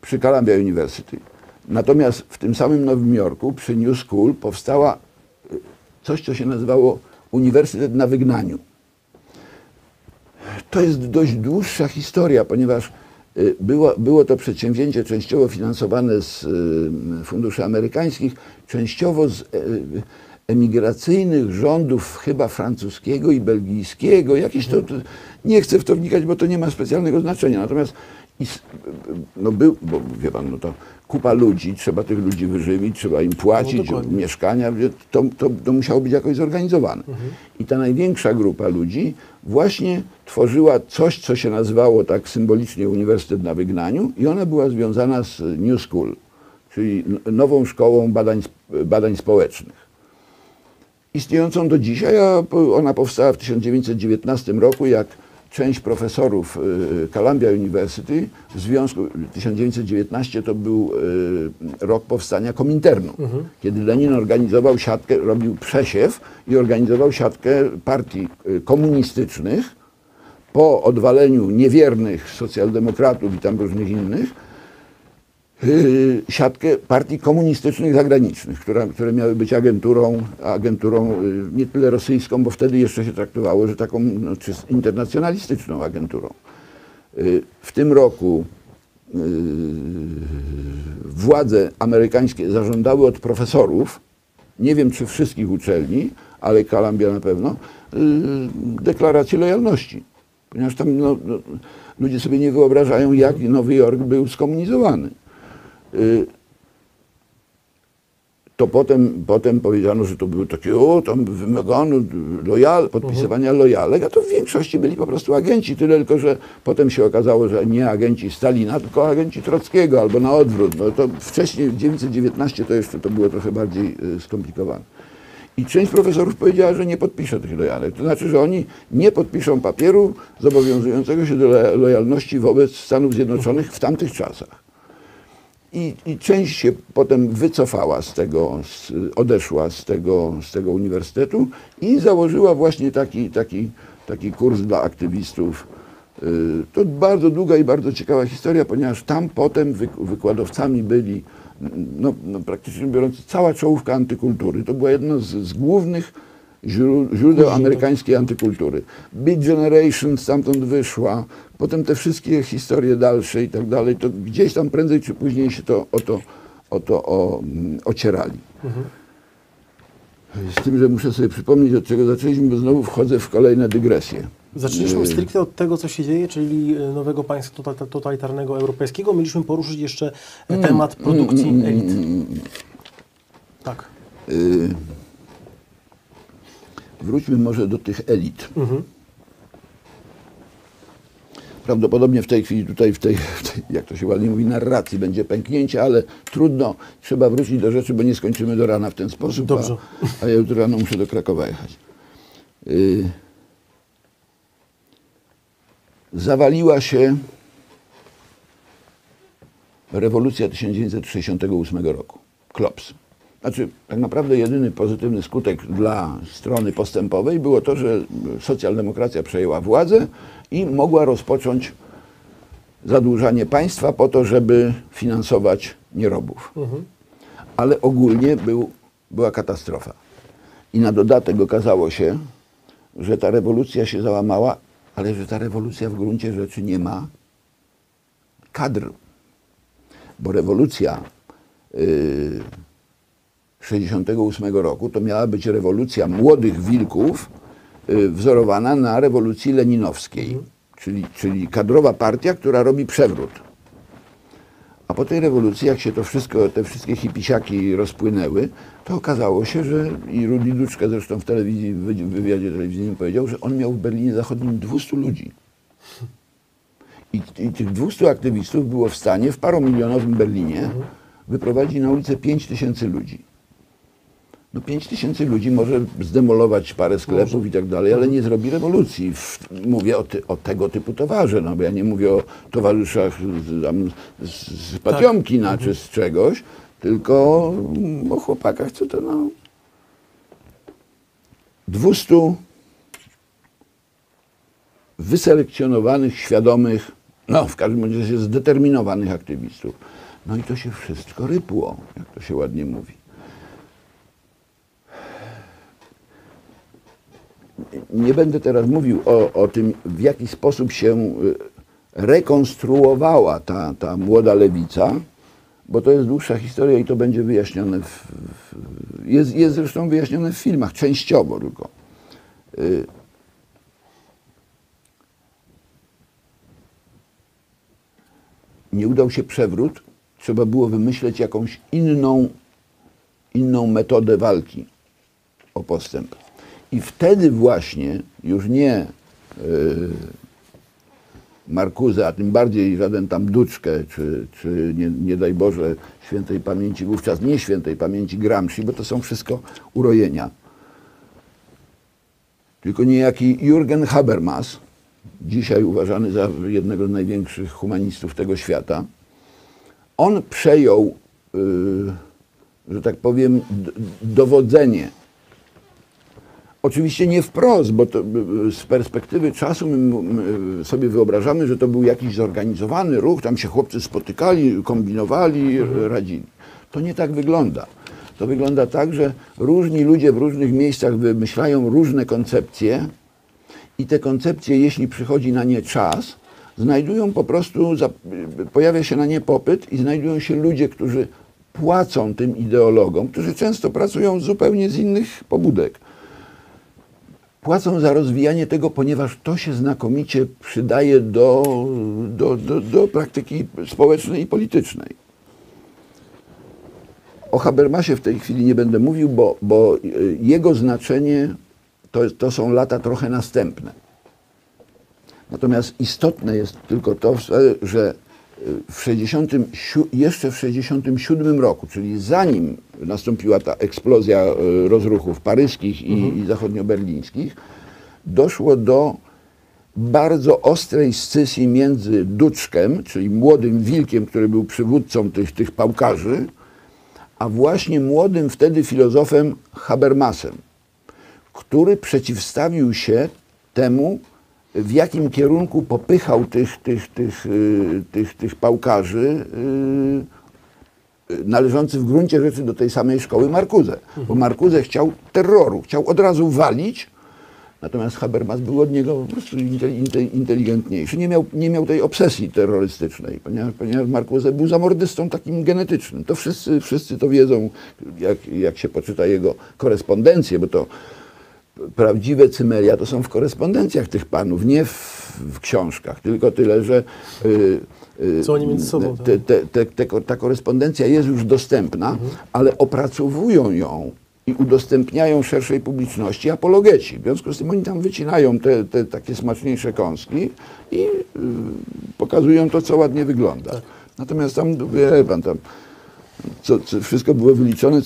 przy Columbia University. Natomiast w tym samym Nowym Jorku przy New School powstała coś, co się nazywało Uniwersytet na Wygnaniu. To jest dość dłuższa historia, ponieważ było to przedsięwzięcie częściowo finansowane z funduszy amerykańskich, częściowo z emigracyjnych rządów chyba francuskiego i belgijskiego. Nie chcę w to wnikać, bo to nie ma specjalnego znaczenia. Natomiast bo wie pan, to kupa ludzi, trzeba tych ludzi wyżywić, trzeba im płacić, mieszkania, to musiało być jakoś zorganizowane. I ta największa grupa ludzi właśnie tworzyła coś, co się nazywało tak symbolicznie Uniwersytet na Wygnaniu i ona była związana z New School, czyli nową szkołą badań społecznych. Istniejącą do dzisiaj, a ona powstała w 1919 roku, jak część profesorów Columbia University w związku, 1919 to był rok powstania Kominternu, kiedy Lenin organizował siatkę, robił przesiew i organizował siatkę partii komunistycznych po odwaleniu niewiernych socjaldemokratów i tam różnych innych, siatkę partii komunistycznych zagranicznych, które miały być agenturą nie tyle rosyjską, bo wtedy jeszcze się traktowało, że taką internacjonalistyczną agenturą. W tym roku władze amerykańskie zażądały od profesorów, nie wiem czy wszystkich uczelni, ale Columbia na pewno, deklaracji lojalności. Ponieważ tam ludzie sobie nie wyobrażają, jak Nowy Jork był skomunizowany. To potem powiedziano, że to były takie, tam wymagano podpisywania lojalek, a to w większości byli po prostu agenci, tyle tylko, że potem się okazało, że nie agenci Stalina, tylko agenci Trockiego, albo na odwrót. No to wcześniej, w 1919 to jeszcze to było trochę bardziej skomplikowane. I część profesorów powiedziała, że nie podpisze tych lojalek. To znaczy, że oni nie podpiszą papieru zobowiązującego się do lojalności wobec Stanów Zjednoczonych w tamtych czasach. I część się potem wycofała z tego, odeszła z tego uniwersytetu i założyła właśnie taki kurs dla aktywistów. To bardzo długa i bardzo ciekawa historia, ponieważ tam potem wykładowcami byli, praktycznie biorąc, cała czołówka antykultury. To była jedno z głównych źródeł amerykańskiej antykultury. Beat Generation stamtąd wyszła, potem te wszystkie historie dalsze i tak dalej, to gdzieś tam prędzej czy później się o to ocierali. Z tym, że muszę sobie przypomnieć, od czego zaczęliśmy, bo znowu wchodzę w kolejne dygresje. Zaczęliśmy stricte od tego, co się dzieje, czyli nowego państwa totalitarnego europejskiego. Mieliśmy poruszyć jeszcze temat produkcji elit. Tak. Wróćmy może do tych elit. Prawdopodobnie w tej chwili tutaj, jak to się ładnie mówi, narracji będzie pęknięcie, ale trudno, trzeba wrócić do rzeczy, bo nie skończymy do rana w ten sposób, dobrze. A ja jutro rano muszę do Krakowa jechać. Zawaliła się rewolucja 1968 roku. Klops. Znaczy, tak naprawdę jedyny pozytywny skutek dla strony postępowej było to, że socjaldemokracja przejęła władzę i mogła rozpocząć zadłużanie państwa po to, żeby finansować nierobów. Ale ogólnie była katastrofa. I na dodatek okazało się, że ta rewolucja się załamała, ale że ta rewolucja w gruncie rzeczy nie ma kadr. Bo rewolucja 1968 roku to miała być rewolucja młodych wilków wzorowana na rewolucji leninowskiej, czyli kadrowa partia, która robi przewrót. A po tej rewolucji, jak się to wszystko, te wszystkie hipisiaki rozpłynęły, to okazało się, że i Rudi Dutschke zresztą w telewizji, w wywiadzie telewizyjnym powiedział, że on miał w Berlinie Zachodnim 200 ludzi. I tych 200 aktywistów było w stanie w paromilionowym Berlinie wyprowadzić na ulicę 5000 ludzi. No 5000 ludzi może zdemolować parę sklepów i tak dalej, ale nie zrobi rewolucji. Mówię o tego typu towarze, no bo ja nie mówię o towarzyszach z Patiomkina czy z czegoś, tylko o chłopakach, co to no... 200 wyselekcjonowanych, świadomych, no w każdym razie zdeterminowanych aktywistów. No i to się wszystko rypło, jak to się ładnie mówi. Nie będę teraz mówił o tym, w jaki sposób się rekonstruowała ta młoda lewica, bo to jest dłuższa historia i to będzie wyjaśnione, jest zresztą wyjaśnione w filmach, częściowo tylko. Nie udał się przewrót, trzeba było wymyśleć jakąś inną metodę walki o postęp. I wtedy właśnie już nie Marcuse, a tym bardziej żaden tam Dutschke, czy nie daj Boże świętej pamięci, wówczas nie świętej pamięci Gramsci, bo to są wszystko urojenia. Tylko niejaki Jürgen Habermas, dzisiaj uważany za jednego z największych humanistów tego świata, on przejął, że tak powiem, dowodzenie. Oczywiście nie wprost, bo to z perspektywy czasu my sobie wyobrażamy, że to był jakiś zorganizowany ruch, tam się chłopcy spotykali, kombinowali, radzili. To nie tak wygląda. To wygląda tak, że różni ludzie w różnych miejscach wymyślają różne koncepcje i te koncepcje, jeśli przychodzi na nie czas, znajdują po prostu, pojawia się na nie popyt i znajdują się ludzie, którzy płacą tym ideologom, którzy często pracują zupełnie z innych pobudek. Płacą za rozwijanie tego, ponieważ to się znakomicie przydaje do praktyki społecznej i politycznej. O Habermasie w tej chwili nie będę mówił, bo jego znaczenie to są lata trochę następne. Natomiast istotne jest tylko to, że jeszcze w 1967 roku, czyli zanim nastąpiła ta eksplozja rozruchów paryskich i zachodnioberlińskich, doszło do bardzo ostrej scysji między Dutschkem, czyli młodym wilkiem, który był przywódcą tych pałkarzy, a właśnie młodym wtedy filozofem Habermasem, który przeciwstawił się temu, w jakim kierunku popychał tych pałkarzy należących w gruncie rzeczy do tej samej szkoły Marcuse. Bo Marcuse chciał terroru, chciał od razu walić, natomiast Habermas był od niego po prostu inteligentniejszy. Nie miał tej obsesji terrorystycznej, ponieważ Marcuse był zamordystą takim genetycznym. To wszyscy to wiedzą, jak się poczyta jego korespondencję, bo to prawdziwe cymeria to są w korespondencjach tych panów, nie w książkach, tylko tyle, że co oni między sobą, ta korespondencja jest już dostępna, ale opracowują ją i udostępniają szerszej publiczności apologeci. W związku z tym oni tam wycinają te takie smaczniejsze kąski i pokazują to, co ładnie wygląda. Tak. Natomiast tam, wie pan, tam wszystko było wyliczone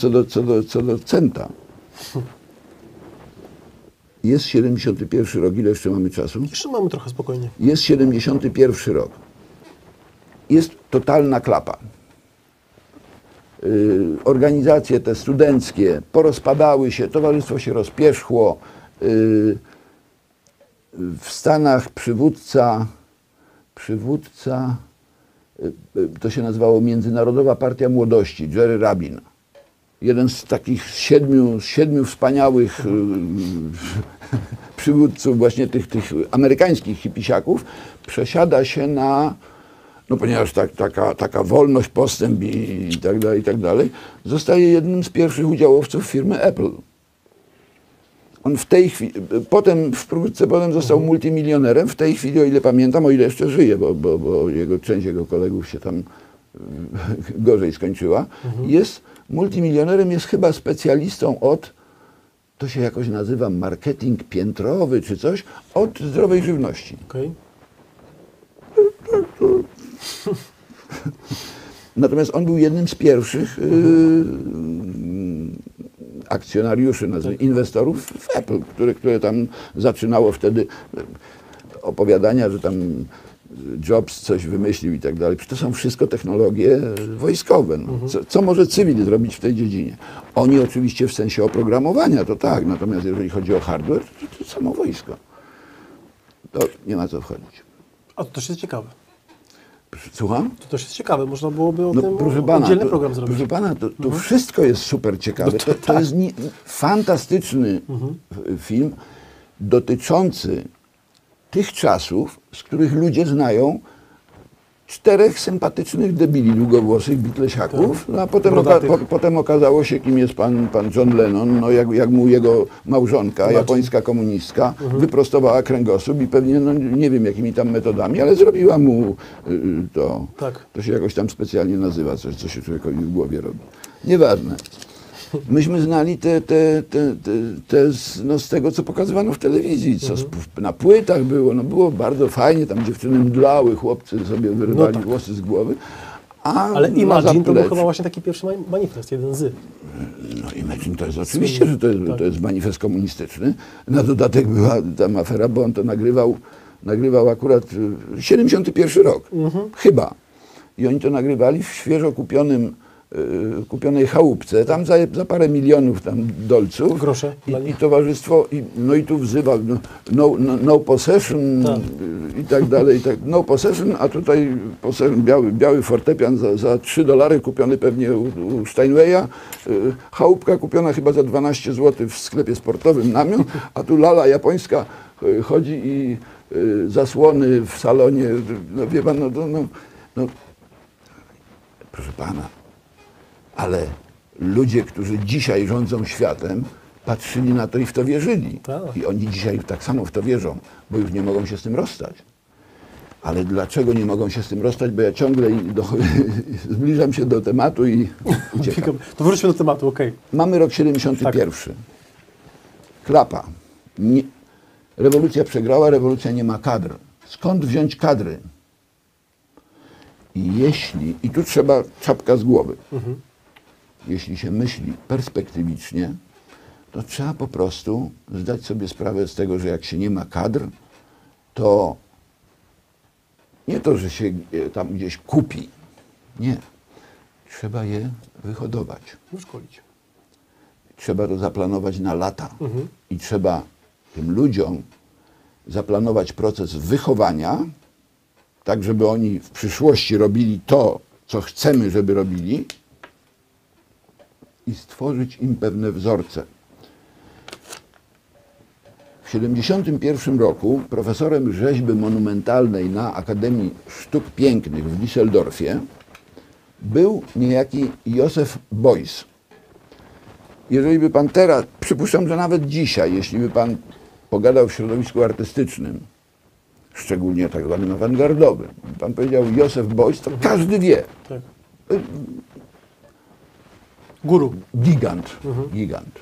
co do centa. Jest 71 rok, ile jeszcze mamy czasu? Jeszcze mamy trochę, spokojnie. Jest 71 rok. Jest totalna klapa. Organizacje te studenckie porozpadały się, towarzystwo się rozpierzchło. W Stanach przywódca, to się nazywało Międzynarodowa Partia Młodości, Jerry Rabin. Jeden z takich siedmiu wspaniałych przywódców właśnie tych amerykańskich hipisiaków przesiada się na, no ponieważ taka wolność, postęp i tak dalej, zostaje jednym z pierwszych udziałowców firmy Apple. On w tej chwili, wkrótce potem został multimilionerem. W tej chwili, o ile pamiętam, o ile jeszcze żyje, bo część jego kolegów się tam gorzej skończyła, jest multimilionerem, jest chyba specjalistą to się jakoś nazywa marketing piętrowy czy coś, od zdrowej żywności. Okay. Natomiast on był jednym z pierwszych akcjonariuszy, inwestorów w Apple, które tam zaczynało wtedy opowiadania, że tam Jobs coś wymyślił i tak dalej. To są wszystko technologie wojskowe. No. Co może cywil zrobić w tej dziedzinie? Oni oczywiście w sensie oprogramowania, to tak, natomiast jeżeli chodzi o hardware, to samo wojsko. To nie ma co wchodzić. A to też jest ciekawe. Słucham? To też jest ciekawe, można byłoby o tym proszę pana, oddzielny program zrobić. Proszę pana, to wszystko jest super ciekawe. To jest fantastyczny film dotyczący tych czasów, z których ludzie znają 4 sympatycznych debili długowłosych bitlesiaków, no a potem okazało się, kim jest pan John Lennon, no jak mu jego małżonka, japońska komunistka, wyprostowała kręgosłup i pewnie, no nie wiem jakimi tam metodami, ale zrobiła mu to. Tak. To się jakoś tam specjalnie nazywa, coś, co się człowiekowi w głowie robi. Nieważne. Myśmy znali z tego, co pokazywano w telewizji, co na płytach było, no było bardzo fajnie, tam dziewczyny mdlały, chłopcy sobie wyrywali włosy z głowy. Ale Imagine to był chyba właśnie taki pierwszy manifest, jeden z. No Imagine to jest oczywiście, że to jest manifest komunistyczny. Na dodatek była tam afera, bo on to nagrywał akurat 71 rok, chyba. I oni to nagrywali w świeżo kupionej chałupce, tam za parę milionów tam dolców. Grosze. I towarzystwo, no i tu wzywa no possession i tak dalej. No possession, a tutaj biały fortepian za $3 kupiony pewnie u Steinwaya. Chałupka kupiona chyba za 12 zł w sklepie sportowym, namiot, a tu lala japońska chodzi i zasłony w salonie. No wie pan, no proszę pana. Ale ludzie, którzy dzisiaj rządzą światem, patrzyli na to i w to wierzyli. Tak. I oni dzisiaj tak samo w to wierzą, bo już nie mogą się z tym rozstać. Ale dlaczego nie mogą się z tym rozstać? Bo ja ciągle zbliżam się do tematu i uciekam. To wróćmy do tematu, okej. Mamy rok 71. Tak. Klapa. Rewolucja przegrała, rewolucja nie ma kadr. Skąd wziąć kadry? I tu trzeba czapka z głowy. Jeśli się myśli perspektywicznie, to trzeba po prostu zdać sobie sprawę z tego, że jak się nie ma kadr, to nie to, że się tam gdzieś kupi. Nie. Trzeba je wyhodować. Wyszkolić. Trzeba to zaplanować na lata. I trzeba tym ludziom zaplanować proces wychowania, tak żeby oni w przyszłości robili to, co chcemy, żeby robili, i stworzyć im pewne wzorce. W 1971 roku profesorem rzeźby monumentalnej na Akademii Sztuk Pięknych w Düsseldorfie był niejaki Józef Beuys. Jeżeli by pan teraz, przypuszczam, że nawet dzisiaj, jeśli by pan pogadał w środowisku artystycznym, szczególnie tak zwanym awangardowym, pan powiedział Józef Beuys, to każdy wie. Tak. Guru. Gigant. Gigant.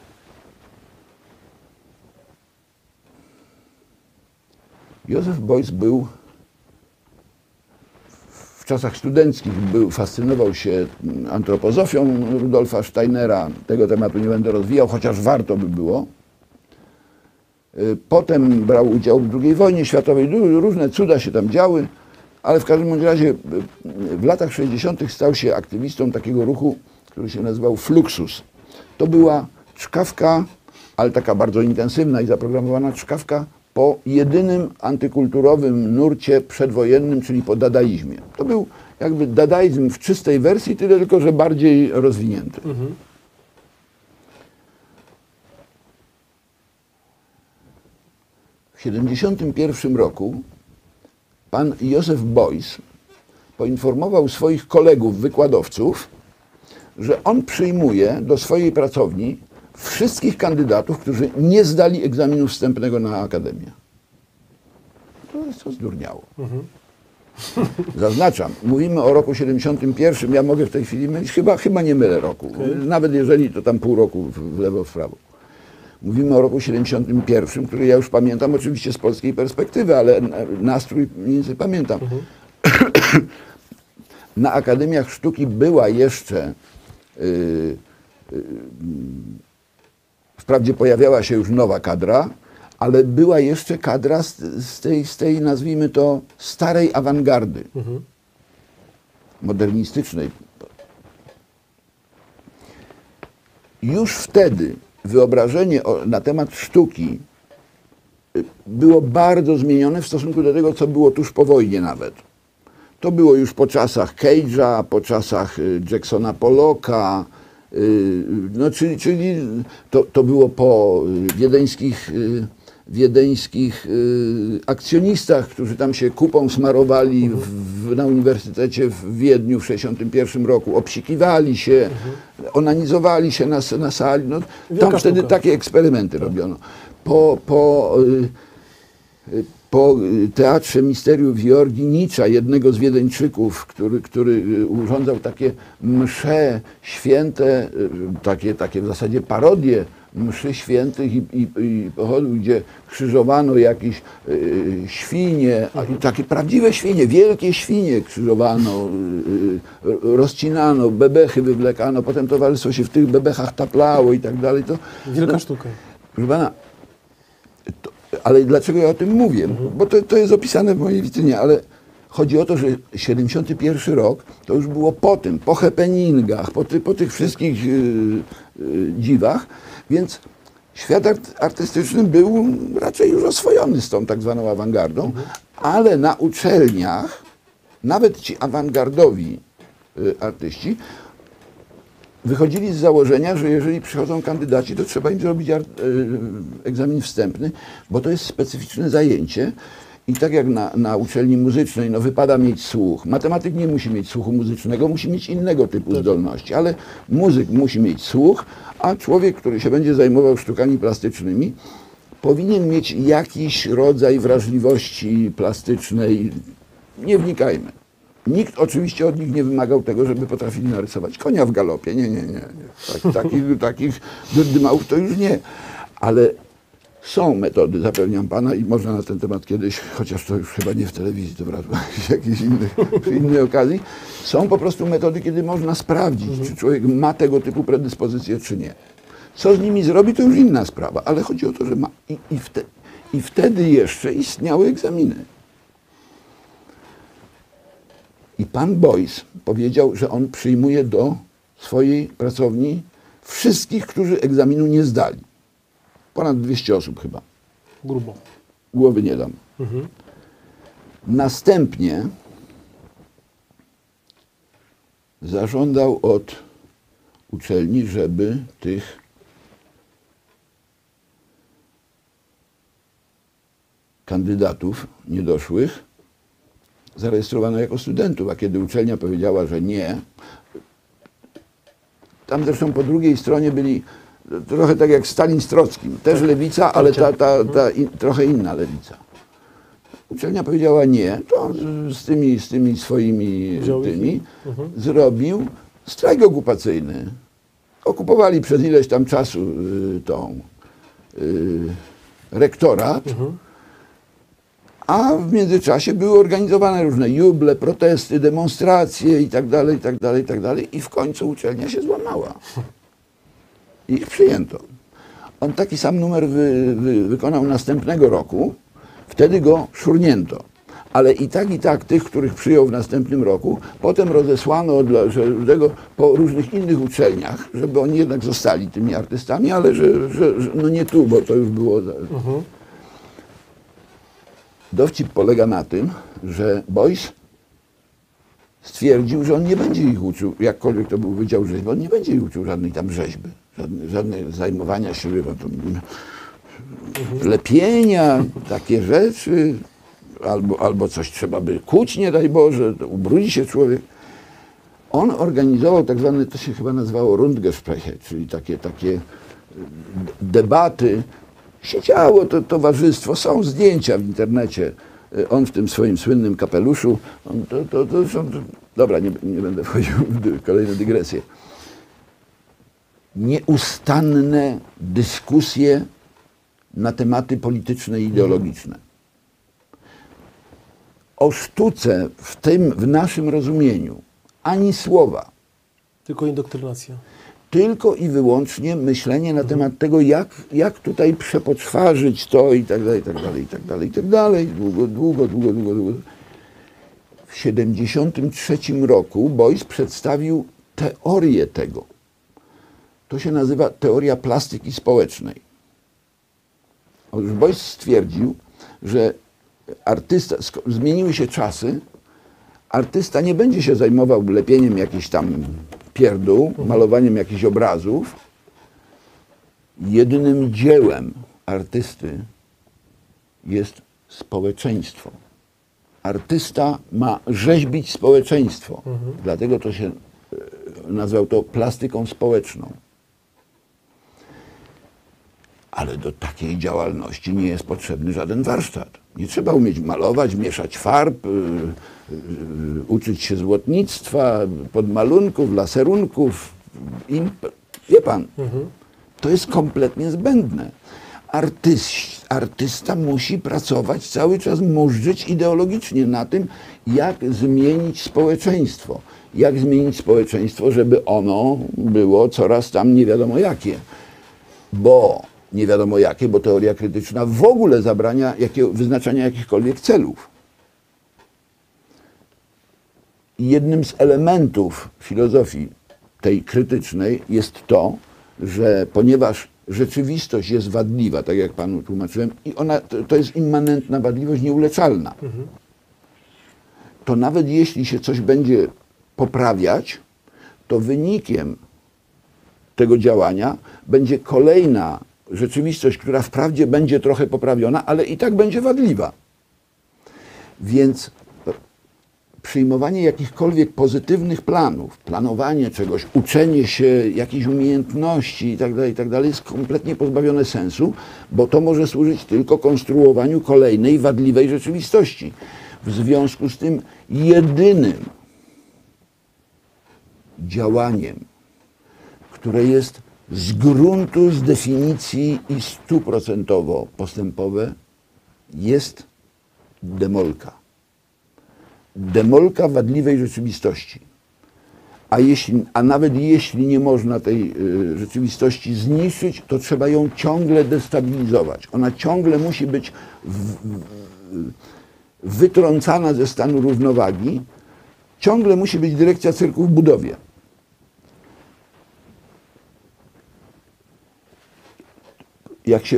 Józef Beuys był w czasach studenckich, fascynował się antropozofią Rudolfa Steinera. Tego tematu nie będę rozwijał, chociaż warto by było. Potem brał udział w II wojnie światowej. Różne cuda się tam działy, ale w każdym razie w latach 60. stał się aktywistą takiego ruchu, który się nazywał Fluxus. To była czkawka, ale taka bardzo intensywna i zaprogramowana czkawka po jedynym antykulturowym nurcie przedwojennym, czyli po dadaizmie. To był jakby dadaizm w czystej wersji, tyle tylko, że bardziej rozwinięty. W 1971 roku pan Józef Beuys poinformował swoich kolegów, wykładowców, że on przyjmuje do swojej pracowni wszystkich kandydatów, którzy nie zdali egzaminu wstępnego na akademię. To zdurniało. Zaznaczam, mówimy o roku 71, ja mogę w tej chwili mylić, chyba nie mylę roku, nawet jeżeli to tam pół roku w lewo, w prawo. Mówimy o roku 71, który ja już pamiętam oczywiście z polskiej perspektywy, ale nastrój mniej więcej pamiętam. Na Akademiach Sztuki była jeszcze, wprawdzie pojawiała się już nowa kadra, ale była jeszcze kadra z tej nazwijmy to, starej awangardy, modernistycznej. Już wtedy wyobrażenie na temat sztuki było bardzo zmienione w stosunku do tego, co było tuż po wojnie nawet. To było już po czasach Cage'a, po czasach Jacksona Pollocka, no, czyli to było po wiedeńskich akcjonistach, którzy tam się kupą smarowali na Uniwersytecie w Wiedniu w 1961 roku, obsikiwali się, onanizowali się na sali. No, tam wtedy takie eksperymenty robiono. Po Teatrze Misteriów Georgii Nicza, jednego z Wiedeńczyków, który urządzał takie msze święte, takie w zasadzie parodie mszy świętych i pochodów, gdzie krzyżowano jakieś świnie, takie prawdziwe świnie, wielkie świnie krzyżowano, rozcinano, bebechy wywlekano, potem towarzystwo się w tych bebechach taplało i tak dalej. Wielka sztuka. Proszę pana, ale dlaczego ja o tym mówię? Bo to jest opisane w mojej witrynie, ale chodzi o to, że 71 rok to już było po tym, po happeningach, po tych wszystkich dziwach, więc świat artystyczny był raczej już oswojony z tą tak zwaną awangardą, ale na uczelniach nawet ci awangardowi artyści wychodzili z założenia, że jeżeli przychodzą kandydaci, to trzeba im zrobić egzamin wstępny, bo to jest specyficzne zajęcie i tak jak na uczelni muzycznej, no wypada mieć słuch. Matematyk nie musi mieć słuchu muzycznego, musi mieć innego typu zdolności, ale muzyk musi mieć słuch, a człowiek, który się będzie zajmował sztukami plastycznymi, powinien mieć jakiś rodzaj wrażliwości plastycznej. Nie wnikajmy. Nikt oczywiście od nich nie wymagał tego, żeby potrafili narysować konia w galopie. Nie. Takich dymałów to już nie. Ale są metody, zapewniam pana, i można na ten temat kiedyś, chociaż to już chyba nie w telewizji, to wracam w jakiejś innej okazji, są po prostu metody, kiedy można sprawdzić, czy człowiek ma tego typu predyspozycje, czy nie. Co z nimi zrobi, to już inna sprawa, ale chodzi o to, że ma. I wtedy jeszcze istniały egzaminy. I pan Beuys powiedział, że on przyjmuje do swojej pracowni wszystkich, którzy egzaminu nie zdali. Ponad 200 osób chyba. Grubo. Głowy nie dam. Następnie zażądał od uczelni, żeby tych kandydatów niedoszłych zarejestrowano jako studentów, a kiedy uczelnia powiedziała, że nie, tam zresztą po drugiej stronie byli trochę tak jak Stalin z Trockim, też lewica, ale trochę inna lewica. Uczelnia powiedziała nie, to on z tymi swoimi zrobił strajk okupacyjny. Okupowali przez ileś tam czasu rektorat, a w międzyczasie były organizowane różne juble, protesty, demonstracje i tak dalej, i tak dalej, i tak dalej. I w końcu uczelnia się złamała. I ich przyjęto. On taki sam numer wykonał następnego roku. Wtedy go szurnięto. Ale i tak tych, których przyjął w następnym roku, potem rozesłano po różnych innych uczelniach, żeby oni jednak zostali tymi artystami, ale że no nie tu, bo to już było... Dowcip polega na tym, że Beuys stwierdził, że on nie będzie ich uczył, jakkolwiek to był Wydział Rzeźby, on nie będzie ich uczył żadnej tam rzeźby, żadnego zajmowania się lepienia, takie rzeczy, albo coś trzeba by kuć, nie daj Boże, to ubrudzi się człowiek. On organizował tak zwane, to się chyba nazywało Rundgespräche, czyli takie debaty. Siedziało to towarzystwo, są zdjęcia w internecie. On w tym swoim słynnym kapeluszu. Dobra, nie będę wchodził w kolejne dygresje. Nieustanne dyskusje na tematy polityczne i ideologiczne. O sztuce w naszym rozumieniu ani słowa. Tylko indoktrynacja. Tylko i wyłącznie myślenie na temat tego, jak tutaj przepoczwarzyć to i tak dalej, i tak dalej, i tak dalej, i tak dalej. Długo. W 1973 roku Beuys przedstawił teorię tego. To się nazywa teoria plastyki społecznej. Otóż Beuys stwierdził, że artysta, zmieniły się czasy, artysta nie będzie się zajmował lepieniem jakichś tam pierdół, malowaniem jakichś obrazów. Jedynym dziełem artysty jest społeczeństwo. Artysta ma rzeźbić społeczeństwo. Dlatego to się nazwał to plastyką społeczną. Ale do takiej działalności nie jest potrzebny żaden warsztat. Nie trzeba umieć malować, mieszać farb, uczyć się złotnictwa, podmalunków, laserunków. Wie pan, to jest kompletnie zbędne. Artysta musi pracować cały czas, murzyć ideologicznie na tym, jak zmienić społeczeństwo. Jak zmienić społeczeństwo, żeby ono było coraz tam nie wiadomo jakie. Bo nie wiadomo jakie, bo teoria krytyczna w ogóle zabrania wyznaczania jakichkolwiek celów. I jednym z elementów filozofii tej krytycznej jest to, że ponieważ rzeczywistość jest wadliwa, tak jak panu tłumaczyłem, i to jest immanentna wadliwość nieuleczalna, to nawet jeśli się coś będzie poprawiać, to wynikiem tego działania będzie kolejna rzeczywistość, która wprawdzie będzie trochę poprawiona, ale i tak będzie wadliwa. Więc przyjmowanie jakichkolwiek pozytywnych planów, planowanie czegoś, uczenie się jakichś umiejętności itd. Jest kompletnie pozbawione sensu, bo to może służyć tylko konstruowaniu kolejnej wadliwej rzeczywistości. W związku z tym jedynym działaniem, które jest z gruntu, z definicji i 100% postępowe, jest demolka. Demolka wadliwej rzeczywistości. A nawet jeśli nie można tej rzeczywistości zniszczyć, to trzeba ją ciągle destabilizować. Ona ciągle musi być wytrącana ze stanu równowagi, ciągle musi być dyrekcja cyrku w budowie. Jak się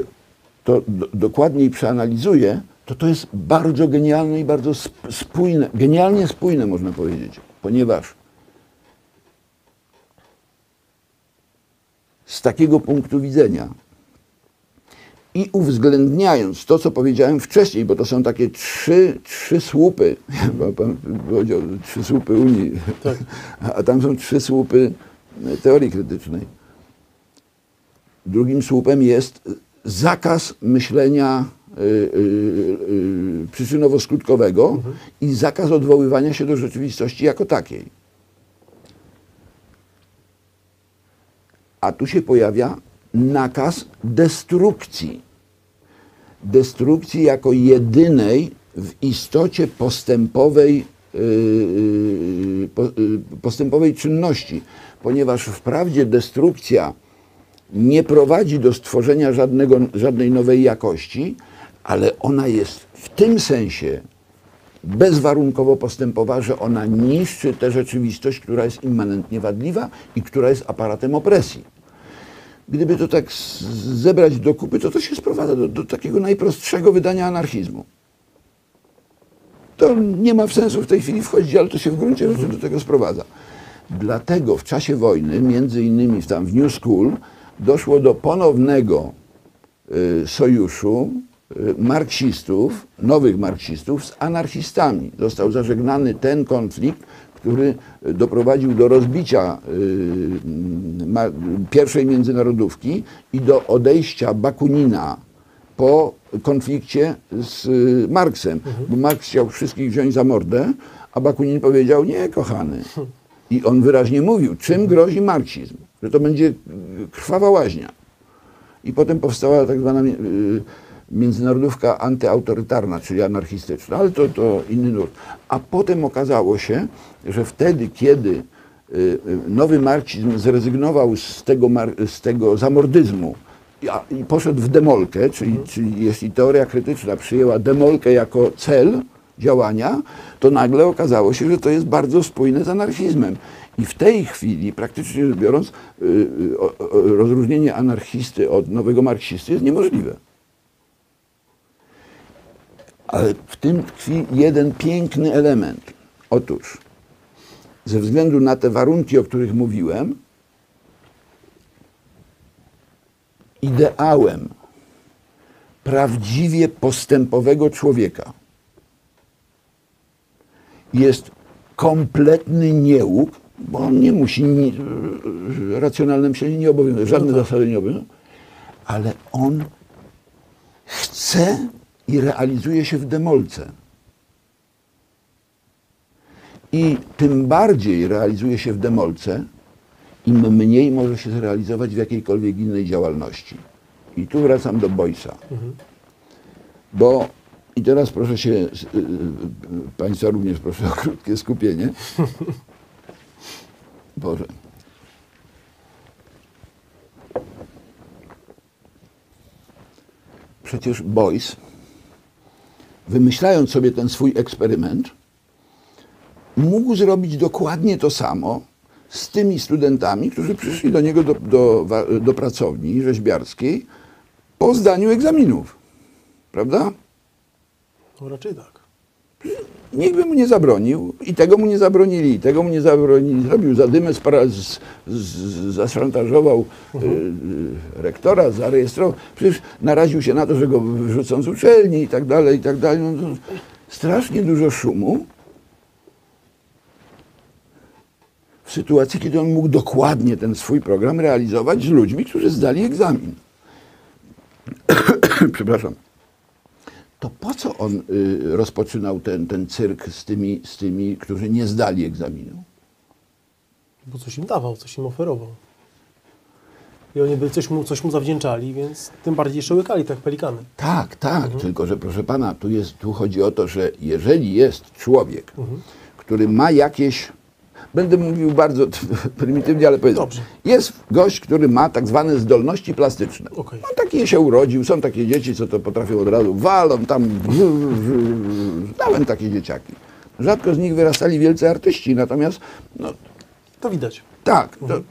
to dokładniej przeanalizuje, to jest bardzo genialne i bardzo spójne, genialnie spójne można powiedzieć, ponieważ z takiego punktu widzenia i uwzględniając to, co powiedziałem wcześniej, bo to są takie trzy słupy, pan powiedział 3 słupy Unii, tak. A tam są 3 słupy teorii krytycznej. Drugim słupem jest zakaz myślenia przyczynowo-skutkowego i zakaz odwoływania się do rzeczywistości jako takiej. A tu się pojawia nakaz destrukcji. Destrukcji jako jedynej w istocie postępowej czynności, ponieważ wprawdzie destrukcja nie prowadzi do stworzenia żadnej nowej jakości, ale ona jest w tym sensie bezwarunkowo postępowa, że ona niszczy tę rzeczywistość, która jest immanentnie wadliwa i która jest aparatem opresji. Gdyby to tak zebrać do kupy, to się sprowadza do takiego najprostszego wydania anarchizmu. To nie ma sensu w tej chwili wchodzić, ale to się w gruncie rzeczy do tego sprowadza. Dlatego w czasie wojny, między innymi w New School, doszło do ponownego sojuszu marksistów, nowych marksistów z anarchistami. Został zażegnany ten konflikt, który doprowadził do rozbicia pierwszej międzynarodówki i do odejścia Bakunina po konflikcie z Marksem. Bo Marks chciał wszystkich wziąć za mordę, a Bakunin powiedział: nie, kochany. I on wyraźnie mówił, czym grozi marksizm, że to będzie krwawa łaźnia. I potem powstała tak zwana międzynarodówka antyautorytarna, czyli anarchistyczna, ale to inny nurt. A potem okazało się, że wtedy, kiedy nowy marksizm zrezygnował z tego zamordyzmu i poszedł w demolkę, czyli jeśli teoria krytyczna przyjęła demolkę jako cel działania, to nagle okazało się, że to jest bardzo spójne z anarchizmem. I w tej chwili, praktycznie rzecz biorąc, rozróżnienie anarchisty od nowego marksisty jest niemożliwe. Ale w tym tkwi jeden piękny element. Otóż, ze względu na te warunki, o których mówiłem, ideałem prawdziwie postępowego człowieka jest kompletny niełuk, bo on nie musi racjonalne myślenie nie obowiązuje, żadne zasady nie obowiązują, ale on chce i realizuje się w demolce. I tym bardziej realizuje się w demolce, im mniej może się zrealizować w jakiejkolwiek innej działalności. I tu wracam do Boysa. Bo, i teraz proszę się, Państwa również proszę o krótkie skupienie. Boże. Przecież Boyce, wymyślając sobie ten swój eksperyment, mógł zrobić dokładnie to samo z tymi studentami, którzy przyszli do niego do pracowni rzeźbiarskiej po zdaniu egzaminów. Prawda? No raczej tak. Nikt by mu nie zabronił i tego mu nie zabronili, i tego mu nie zabronili. Zrobił zadymę, zaszantażował rektora, zarejestrował. Przecież naraził się na to, że go wyrzucą z uczelni i tak dalej, i tak dalej. No, strasznie dużo szumu. W sytuacji, kiedy on mógł dokładnie ten swój program realizować z ludźmi, którzy zdali egzamin. Przepraszam. To po co on rozpoczynał ten cyrk z tymi, którzy nie zdali egzaminu? Bo coś im dawał, coś im oferował. I oni by coś mu zawdzięczali, więc tym bardziej jeszcze łykali, tak pelikany. Tak, tylko że proszę pana, tu chodzi o to, że jeżeli jest człowiek, który ma jakieś, będę mówił bardzo prymitywnie, ale powiedzmy, jest gość, który ma tak zwane zdolności plastyczne. Okay. No, taki się urodził, są takie dzieci, co to potrafią od razu, walą tam, znałem takie dzieciaki. Rzadko z nich wyrastali wielcy artyści, natomiast no, to widać. Tak. To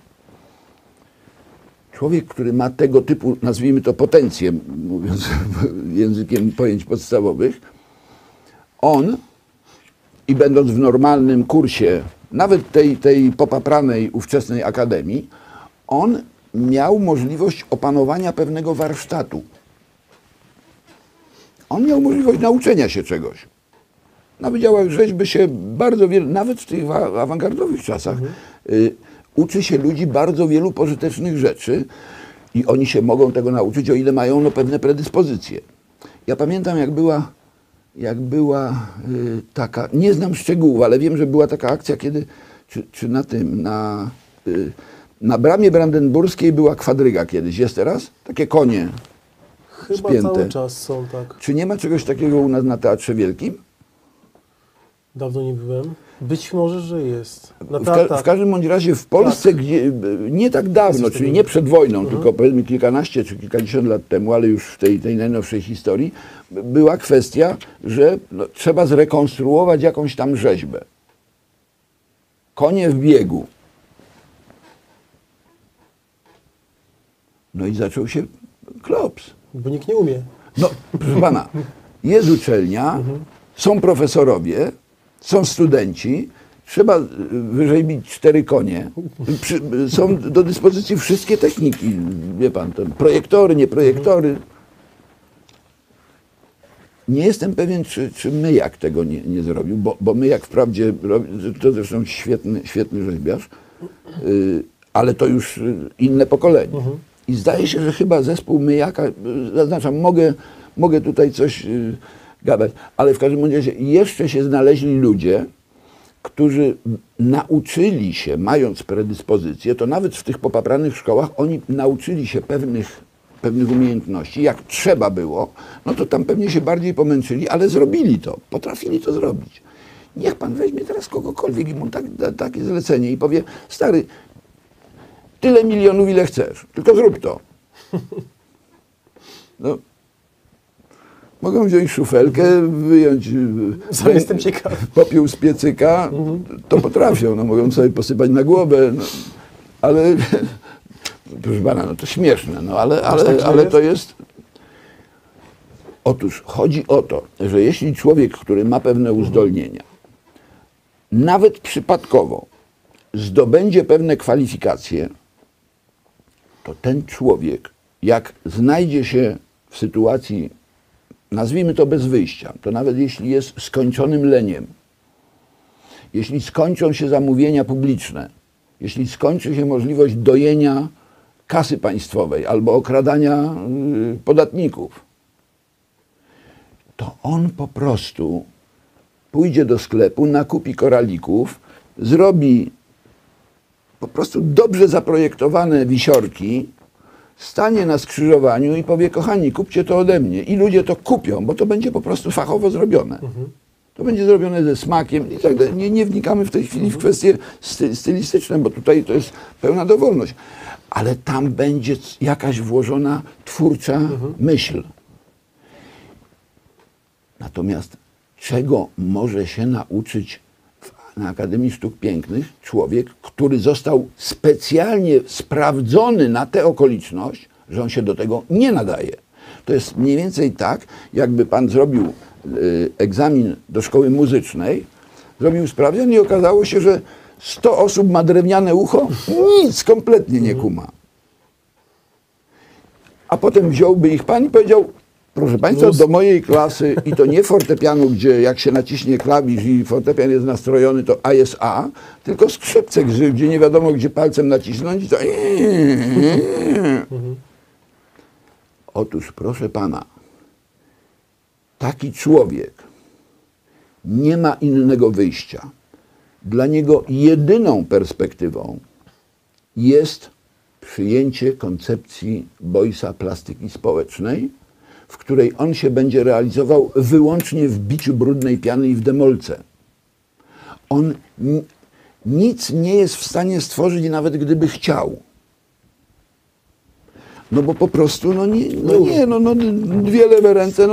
człowiek, który ma tego typu, nazwijmy to potencję, mówiąc językiem pojęć podstawowych, on i będąc w normalnym kursie, nawet tej popapranej ówczesnej akademii, on miał możliwość opanowania pewnego warsztatu. On miał możliwość nauczenia się czegoś. Na wydziałach rzeźby się bardzo wiele, nawet w tych awangardowych czasach, uczy się ludzi bardzo wielu pożytecznych rzeczy i oni się mogą tego nauczyć, o ile mają pewne predyspozycje. Ja pamiętam, jak była taka, nie znam szczegółów, ale wiem, że była taka akcja, kiedy, czy na bramie brandenburskiej była kwadryga kiedyś. Jest teraz? Takie konie Chyba spięte. Cały czas są, tak. Czy nie ma czegoś takiego u nas na Teatrze Wielkim? Dawno nie byłem. Być może, że jest. W każdym bądź razie w Polsce, gdzie nie tak dawno, czyli nie przed wojną, tylko powiedzmy kilkanaście czy kilkadziesiąt lat temu, ale już w tej najnowszej historii, była kwestia, że trzeba zrekonstruować jakąś tam rzeźbę. Konie w biegu. No i zaczął się klops. Bo nikt nie umie. No, proszę pana, jest uczelnia, są profesorowie, są studenci, trzeba wyrzeźbić 4 konie. Są do dyspozycji wszystkie techniki, wie pan, projektory, nie projektory. Nie jestem pewien, czy Myjak tego nie zrobił, bo Myjak wprawdzie to zresztą świetny rzeźbiarz, ale to już inne pokolenie. I zdaje się, że chyba zespół Myjaka, zaznaczam, mogę tutaj coś gadać, ale w każdym razie jeszcze się znaleźli ludzie, którzy nauczyli się, mając predyspozycję, to nawet w tych popapranych szkołach, oni nauczyli się pewnych umiejętności, jak trzeba było, no to tam pewnie się bardziej pomęczyli, ale zrobili to, potrafili to zrobić. Niech pan weźmie teraz kogokolwiek i mu takie zlecenie i powie, stary, tyle milionów, ile chcesz, tylko zrób to. No, mogą wziąć szufelkę, wyjąć Jestem ciekaw. popiół z piecyka, to potrafią, no, mogą sobie posypać na głowę, no, ale proszę pana, no to śmieszne, no, ale to jest... Otóż chodzi o to, że jeśli człowiek, który ma pewne uzdolnienia, nawet przypadkowo zdobędzie pewne kwalifikacje, to ten człowiek, jak znajdzie się w sytuacji, nazwijmy to bez wyjścia, to nawet jeśli jest skończonym leniem, jeśli skończą się zamówienia publiczne, jeśli skończy się możliwość dojenia kasy państwowej albo okradania podatników, to on po prostu pójdzie do sklepu, nakupi koralików, zrobi po prostu dobrze zaprojektowane wisiorki, stanie na skrzyżowaniu i powie, kochani, kupcie to ode mnie. I ludzie to kupią, bo to będzie po prostu fachowo zrobione. To będzie zrobione ze smakiem i tak dalej. Nie wnikamy w tej chwili w kwestie stylistyczne, bo tutaj to jest pełna dowolność. Ale tam będzie jakaś włożona twórcza myśl. Natomiast czego może się nauczyć na Akademii Sztuk Pięknych człowiek, który został specjalnie sprawdzony na tę okoliczność, że on się do tego nie nadaje? To jest mniej więcej tak, jakby pan zrobił egzamin do szkoły muzycznej, zrobił sprawdzian i okazało się, że 100 osób ma drewniane ucho, nic kompletnie nie kuma. A potem wziąłby ich pan i powiedział, proszę państwa, do mojej klasy i to nie fortepianu, gdzie jak się naciśnie klawisz i fortepian jest nastrojony, to A jest A, tylko skrzypce, gdzie nie wiadomo, gdzie palcem nacisnąć i to... Otóż, proszę pana, taki człowiek nie ma innego wyjścia. Dla niego jedyną perspektywą jest przyjęcie koncepcji Beuys'a plastyki społecznej, w której on się będzie realizował wyłącznie w biciu brudnej piany i w demolce. On nic nie jest w stanie stworzyć, nawet gdyby chciał. No bo po prostu, dwie lewe ręce,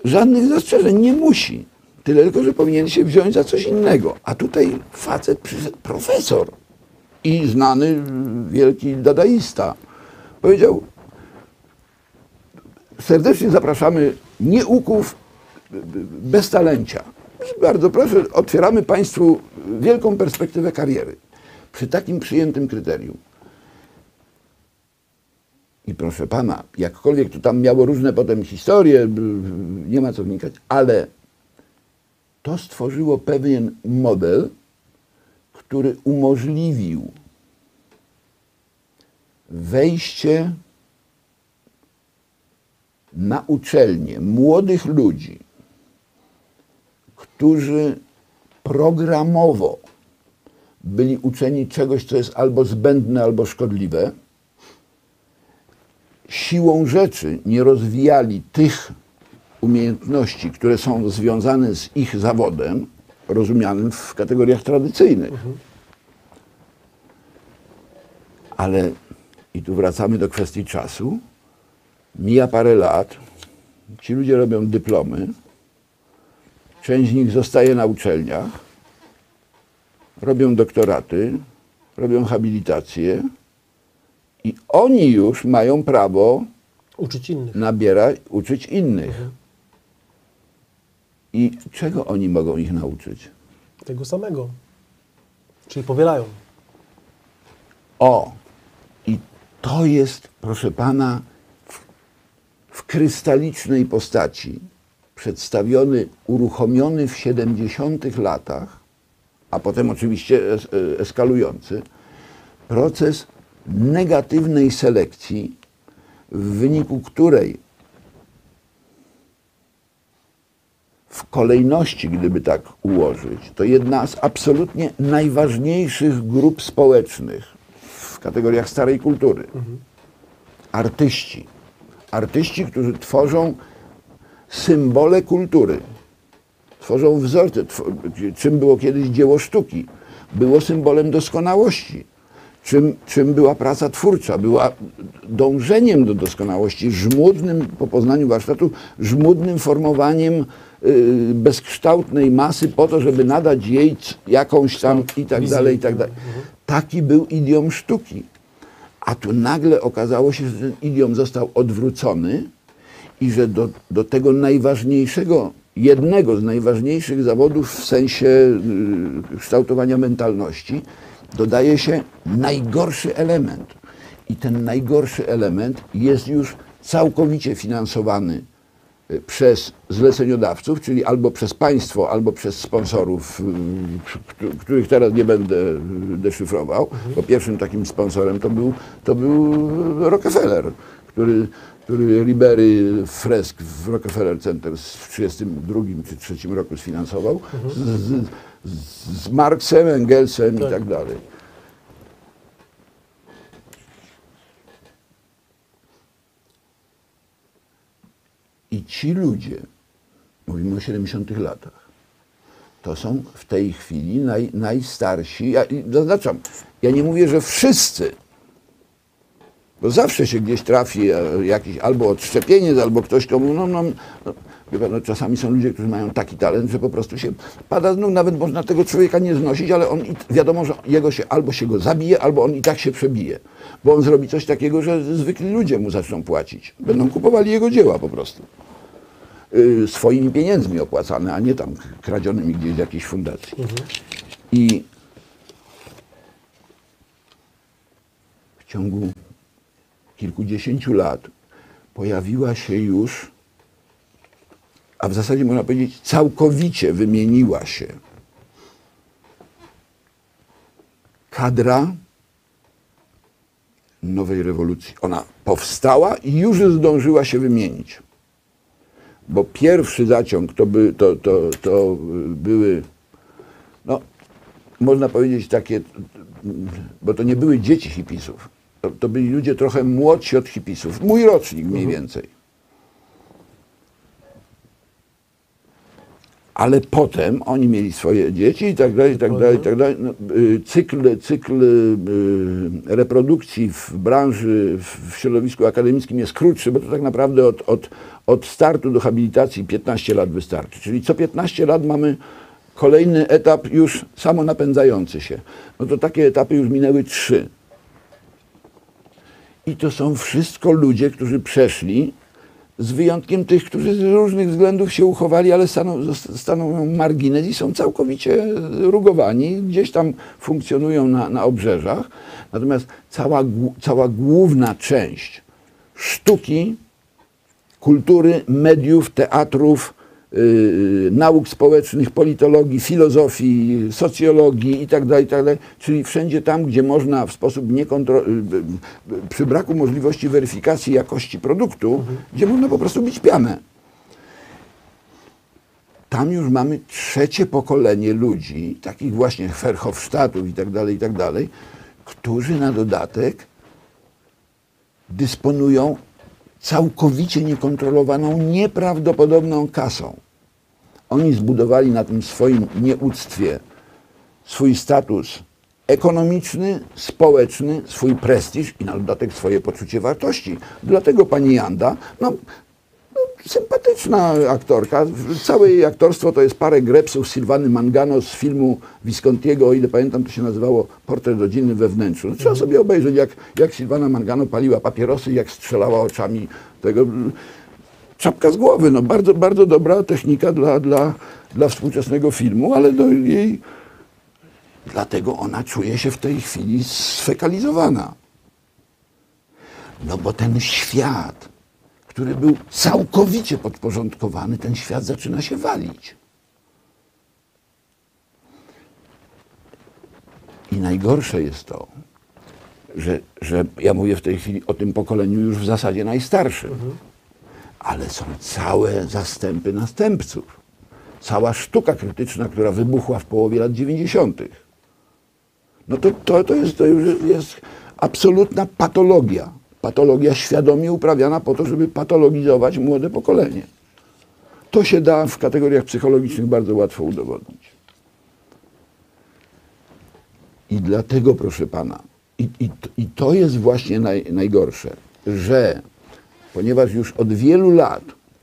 żadnych zastrzeżeń, nie musi. Tyle tylko, że powinien się wziąć za coś innego. A tutaj facet przyszedł, profesor i znany wielki dadaista, powiedział, serdecznie zapraszamy nieuków bez talencia. Bardzo proszę, otwieramy państwu wielką perspektywę kariery. Przy takim przyjętym kryterium. I proszę pana, jakkolwiek to tam miało różne potem historie, nie ma co wnikać, ale to stworzyło pewien model, który umożliwił wejście na uczelnię młodych ludzi, którzy programowo byli uczeni czegoś, co jest albo zbędne, albo szkodliwe, siłą rzeczy nie rozwijali tych umiejętności, które są związane z ich zawodem, rozumianym w kategoriach tradycyjnych. Ale, i tu wracamy do kwestii czasu, mija parę lat, ci ludzie robią dyplomy, część z nich zostaje na uczelniach, robią doktoraty, robią habilitacje i oni już mają prawo uczyć innych. I czego oni mogą ich nauczyć? Tego samego. Czyli powielają. O! I to jest, proszę pana, w krystalicznej postaci, przedstawiony, uruchomiony w 70 latach, a potem oczywiście eskalujący, proces negatywnej selekcji, w wyniku której w kolejności, gdyby tak ułożyć, to jedna z absolutnie najważniejszych grup społecznych w kategoriach starej kultury. Artyści. Artyści, którzy tworzą symbole kultury, tworzą wzorce. Czym było kiedyś dzieło sztuki? Było symbolem doskonałości. Czym była praca twórcza? Była dążeniem do doskonałości, żmudnym, po poznaniu warsztatu, żmudnym formowaniem bezkształtnej masy po to, żeby nadać jej jakąś tam i tak dalej, i tak dalej. Taki był idiom sztuki. A tu nagle okazało się, że ten idiom został odwrócony i że do tego najważniejszego, jednego z najważniejszych zawodów w sensie kształtowania mentalności dodaje się najgorszy element. I ten najgorszy element jest już całkowicie finansowany przez zleceniodawców, czyli albo przez państwo, albo przez sponsorów, których teraz nie będę deszyfrował. Bo pierwszym takim sponsorem to był Rockefeller, który Ribery fresk w Rockefeller Center w 1932 czy 1933 roku sfinansował z Marksem, Engelsem i tak dalej. I ci ludzie, mówimy o 70 latach, to są w tej chwili najstarsi. Zaznaczam, ja nie mówię, że wszyscy, bo zawsze się gdzieś trafi jakiś albo odszczepieniec, albo ktoś, komu czasami są ludzie, którzy mają taki talent, że po prostu się pada z nóg, nawet można tego człowieka nie znosić, ale on wiadomo, że albo się go zabije, albo on i tak się przebije. Bo on zrobi coś takiego, że zwykli ludzie mu zaczną płacić. Będą kupowali jego dzieła po prostu. Swoimi pieniędzmi opłacane, a nie tam kradzionymi gdzieś z jakiejś fundacji. I w ciągu kilkudziesięciu lat pojawiła się już, a w zasadzie można powiedzieć całkowicie wymieniła się kadra nowej rewolucji. Ona powstała i już zdążyła się wymienić. Bo pierwszy zaciąg to były, no, można powiedzieć takie, bo to nie były dzieci hipisów. To byli ludzie trochę młodsi od hipisów. Mój rocznik mniej więcej. Ale potem oni mieli swoje dzieci i tak dalej, i tak dalej, i tak dalej. No, cykl reprodukcji w branży, w środowisku akademickim jest krótszy, bo to tak naprawdę od startu do habilitacji 15 lat wystarczy. Czyli co 15 lat mamy kolejny etap już samonapędzający się. No to takie etapy już minęły 3. I to są wszystko ludzie, którzy przeszli, z wyjątkiem tych, którzy z różnych względów się uchowali, ale stanowią margines i są całkowicie rugowani, gdzieś tam funkcjonują na obrzeżach. Natomiast cała główna część sztuki, kultury, mediów, teatrów, nauk społecznych, politologii, filozofii, socjologii itd., czyli wszędzie tam, gdzie można w sposób przy braku możliwości weryfikacji jakości produktu, gdzie można po prostu bić pianę. Tam już mamy trzecie pokolenie ludzi, takich właśnie Verhofstadtów itd., którzy na dodatek dysponują całkowicie niekontrolowaną, nieprawdopodobną kasą. Oni zbudowali na tym swoim nieuctwie swój status ekonomiczny, społeczny, swój prestiż i na dodatek swoje poczucie wartości. Dlatego pani Janda, sympatyczna aktorka, całe jej aktorstwo to jest parę grepsów Sylwany Mangano z filmu Viscontiego, o ile pamiętam, to się nazywało Portret rodziny we wnętrzu. No, trzeba sobie obejrzeć, jak Sylwana Mangano paliła papierosy, jak strzelała oczami tego. Czapka z głowy, no bardzo, bardzo dobra technika dla współczesnego filmu, ale dlatego ona czuje się w tej chwili sfekalizowana. No bo ten świat, który był całkowicie podporządkowany, ten świat zaczyna się walić. I najgorsze jest to, że ja mówię w tej chwili o tym pokoleniu już w zasadzie najstarszym, ale są całe zastępy następców. Cała sztuka krytyczna, która wybuchła w połowie lat 90. No to już jest absolutna patologia. Patologia świadomie uprawiana po to, żeby patologizować młode pokolenie. To się da w kategoriach psychologicznych bardzo łatwo udowodnić. I dlatego, proszę pana, i to jest właśnie najgorsze, że ponieważ już od wielu lat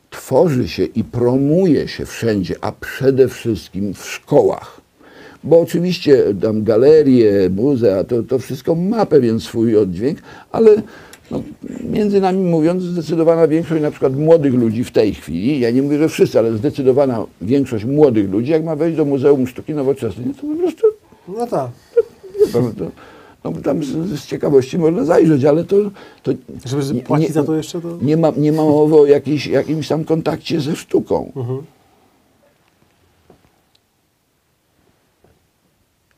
tworzy się i promuje się wszędzie, a przede wszystkim w szkołach, bo oczywiście tam galerie, muzea, to wszystko ma pewien swój oddźwięk, ale no, między nami mówiąc, zdecydowana większość na przykład młodych ludzi w tej chwili, ja nie mówię, że wszyscy, ale zdecydowana większość młodych ludzi, jak ma wejść do Muzeum Sztuki Nowoczesnej, to po prostu... No tak. No, tam z ciekawości można zajrzeć, ale to Żeby płacić za to jeszcze, to... Nie ma mowy o jakimś tam kontakcie ze sztuką.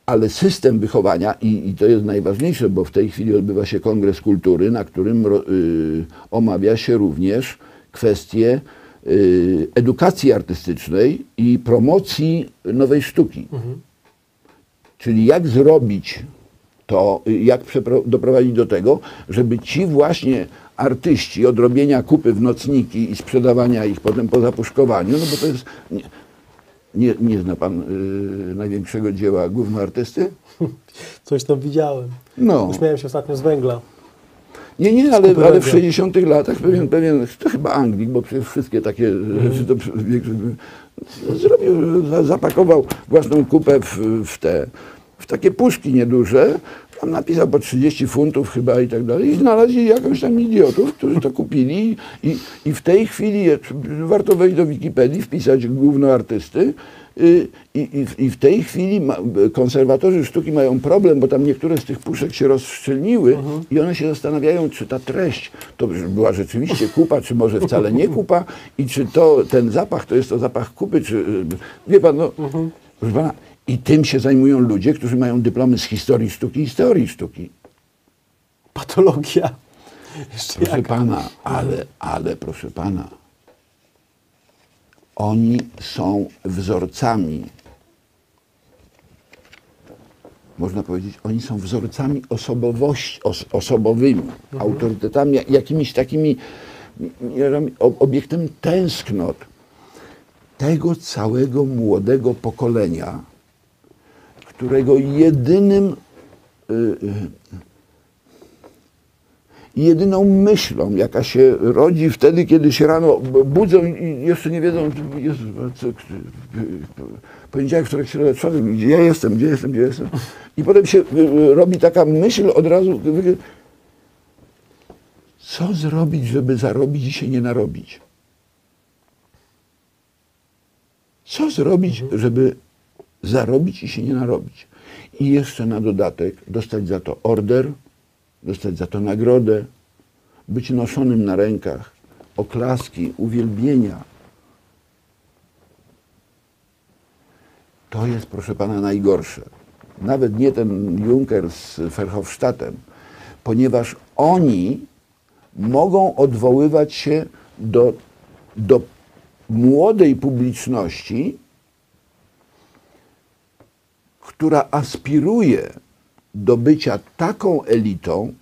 Ale system wychowania, i to jest najważniejsze, bo w tej chwili odbywa się Kongres Kultury, na którym omawia się również kwestie edukacji artystycznej i promocji nowej sztuki. Czyli jak zrobić to, jak doprowadzić do tego, żeby ci właśnie artyści od robienia kupy w nocniki i sprzedawania ich potem po zapuszkowaniu, no bo to jest... Nie zna pan największego dzieła głównoartysty? Coś tam widziałem. No. Uśmiałem się ostatnio z węgla. Nie, ale w 60 latach pewien, to chyba Anglik, bo przecież wszystkie takie rzeczy to zrobił, zapakował własną kupę w takie puszki nieduże, tam napisał po 30 funtów chyba i tak dalej i znaleźli jakąś tam idiotów, którzy to kupili i w tej chwili warto wejść do Wikipedii, wpisać głównoartysty i w tej chwili konserwatorzy sztuki mają problem, bo tam niektóre z tych puszek się rozszczelniły i one się zastanawiają, czy ta treść to była rzeczywiście kupa, czy może wcale nie kupa i czy ten zapach to jest to zapach kupy, czy wie pan, no proszę pana, i tym się zajmują ludzie, którzy mają dyplomy z historii sztuki i z teorii sztuki. Patologia. Jeszcze Proszę jak? pana, ale proszę pana, oni są wzorcami, można powiedzieć, oni są wzorcami osobowymi, autorytetami, jakimiś takimi obiektem tęsknot tego całego młodego pokolenia, którego jedyną myślą, jaka się rodzi wtedy, kiedy się rano budzą i jeszcze nie wiedzą, poniedziałek, wtorek, środa, czwartek, gdzie ja jestem. I potem się robi taka myśl od razu, co zrobić, żeby zarobić i się nie narobić? Co zrobić, żeby zarobić i się nie narobić? I jeszcze na dodatek dostać za to order, dostać za to nagrodę, być noszonym na rękach, oklaski, uwielbienia. To jest, proszę pana, najgorsze. Nawet nie ten Juncker z Verhofstadtem, ponieważ oni mogą odwoływać się do młodej publiczności, która aspiruje do bycia taką elitą,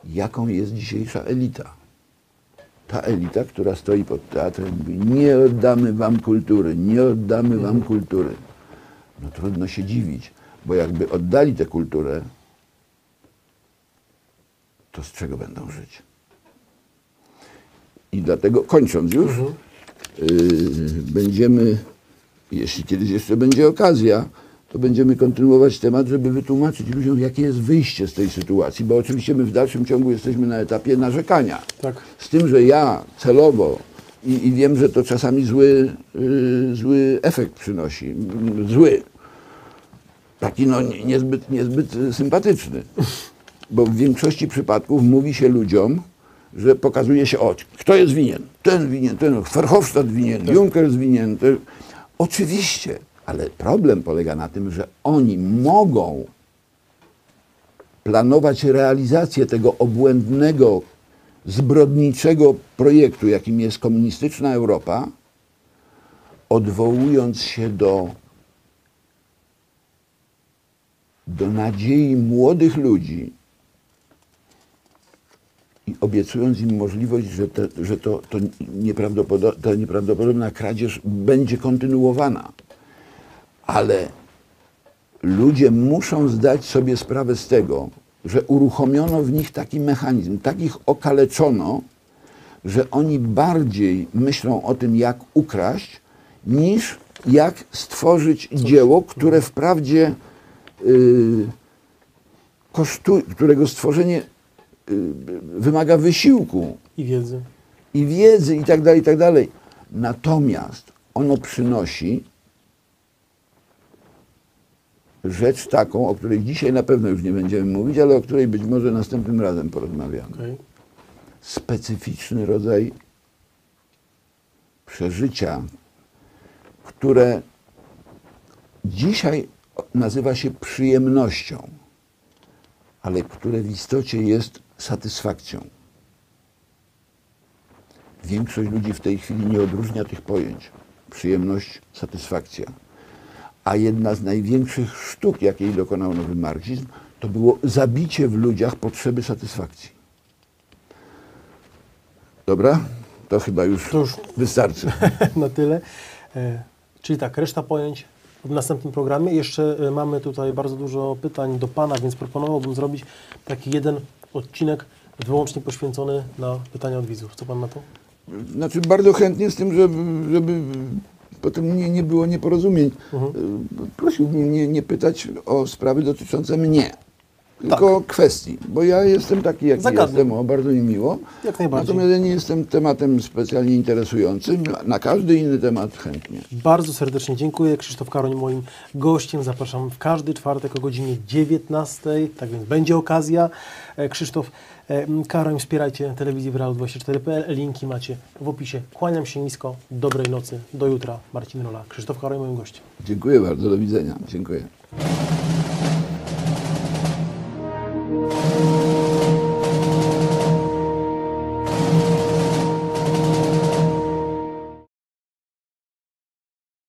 jaką jest dzisiejsza elita. Ta elita, która stoi pod teatrem, mówi: nie oddamy wam kultury, nie oddamy wam kultury. No trudno się dziwić, bo jakby oddali tę kulturę, to z czego będą żyć? I dlatego, kończąc już, będziemy, jeśli kiedyś jeszcze będzie okazja, to będziemy kontynuować temat, żeby wytłumaczyć ludziom, jakie jest wyjście z tej sytuacji, bo oczywiście my w dalszym ciągu jesteśmy na etapie narzekania. Tak. Z tym, że ja celowo i wiem, że to czasami zły efekt przynosi. Zły. Taki no niezbyt sympatyczny. Bo w większości przypadków mówi się ludziom, że pokazuje się, kto jest winien, ten Verhofstadt winien, Juncker jest winien. Oczywiście, ale problem polega na tym, że oni mogą planować realizację tego obłędnego, zbrodniczego projektu, jakim jest komunistyczna Europa, odwołując się do nadziei młodych ludzi i obiecując im możliwość, że ta nieprawdopodobna kradzież będzie kontynuowana. Ale ludzie muszą zdać sobie sprawę z tego, że uruchomiono w nich taki mechanizm, tak ich okaleczono, że oni bardziej myślą o tym, jak ukraść, niż jak stworzyć dzieło, które wprawdzie którego stworzenie wymaga wysiłku i wiedzy i tak dalej. Natomiast ono przynosi rzecz taką, o której dzisiaj na pewno już nie będziemy mówić, ale o której być może następnym razem porozmawiamy. Okay. Specyficzny rodzaj przeżycia, które dzisiaj nazywa się przyjemnością, ale które w istocie jest satysfakcją. Większość ludzi w tej chwili nie odróżnia tych pojęć. Przyjemność, satysfakcja. A jedna z największych sztuk, jakiej dokonał nowy marksizm, to było zabicie w ludziach potrzeby satysfakcji. Dobra? To chyba już wystarczy. Na tyle. Czyli tak, reszta pojęć w następnym programie. Jeszcze mamy tutaj bardzo dużo pytań do Pana, więc proponowałbym zrobić taki jeden odcinek wyłącznie poświęcony na pytania od widzów. Co Pan na to? Znaczy bardzo chętnie z tym, żeby potem nie było nieporozumień. Prosiłbym nie pytać o sprawy dotyczące mnie, tylko kwestii, bo ja jestem taki, jaki jestem, bardzo mi miło. Jak najbardziej. Natomiast ja nie jestem tematem specjalnie interesującym, na każdy inny temat chętnie. Bardzo serdecznie dziękuję. Krzysztof Karoń moim gościem. Zapraszam w każdy czwartek o godzinie 19, tak więc będzie okazja. Krzysztof Karoń, wspierajcie telewizję Realu24.pl. Linki macie w opisie. Kłaniam się nisko. Dobrej nocy. Do jutra. Marcin Rola. Krzysztof Karoń moim gościem. Dziękuję bardzo. Do widzenia. Dziękuję.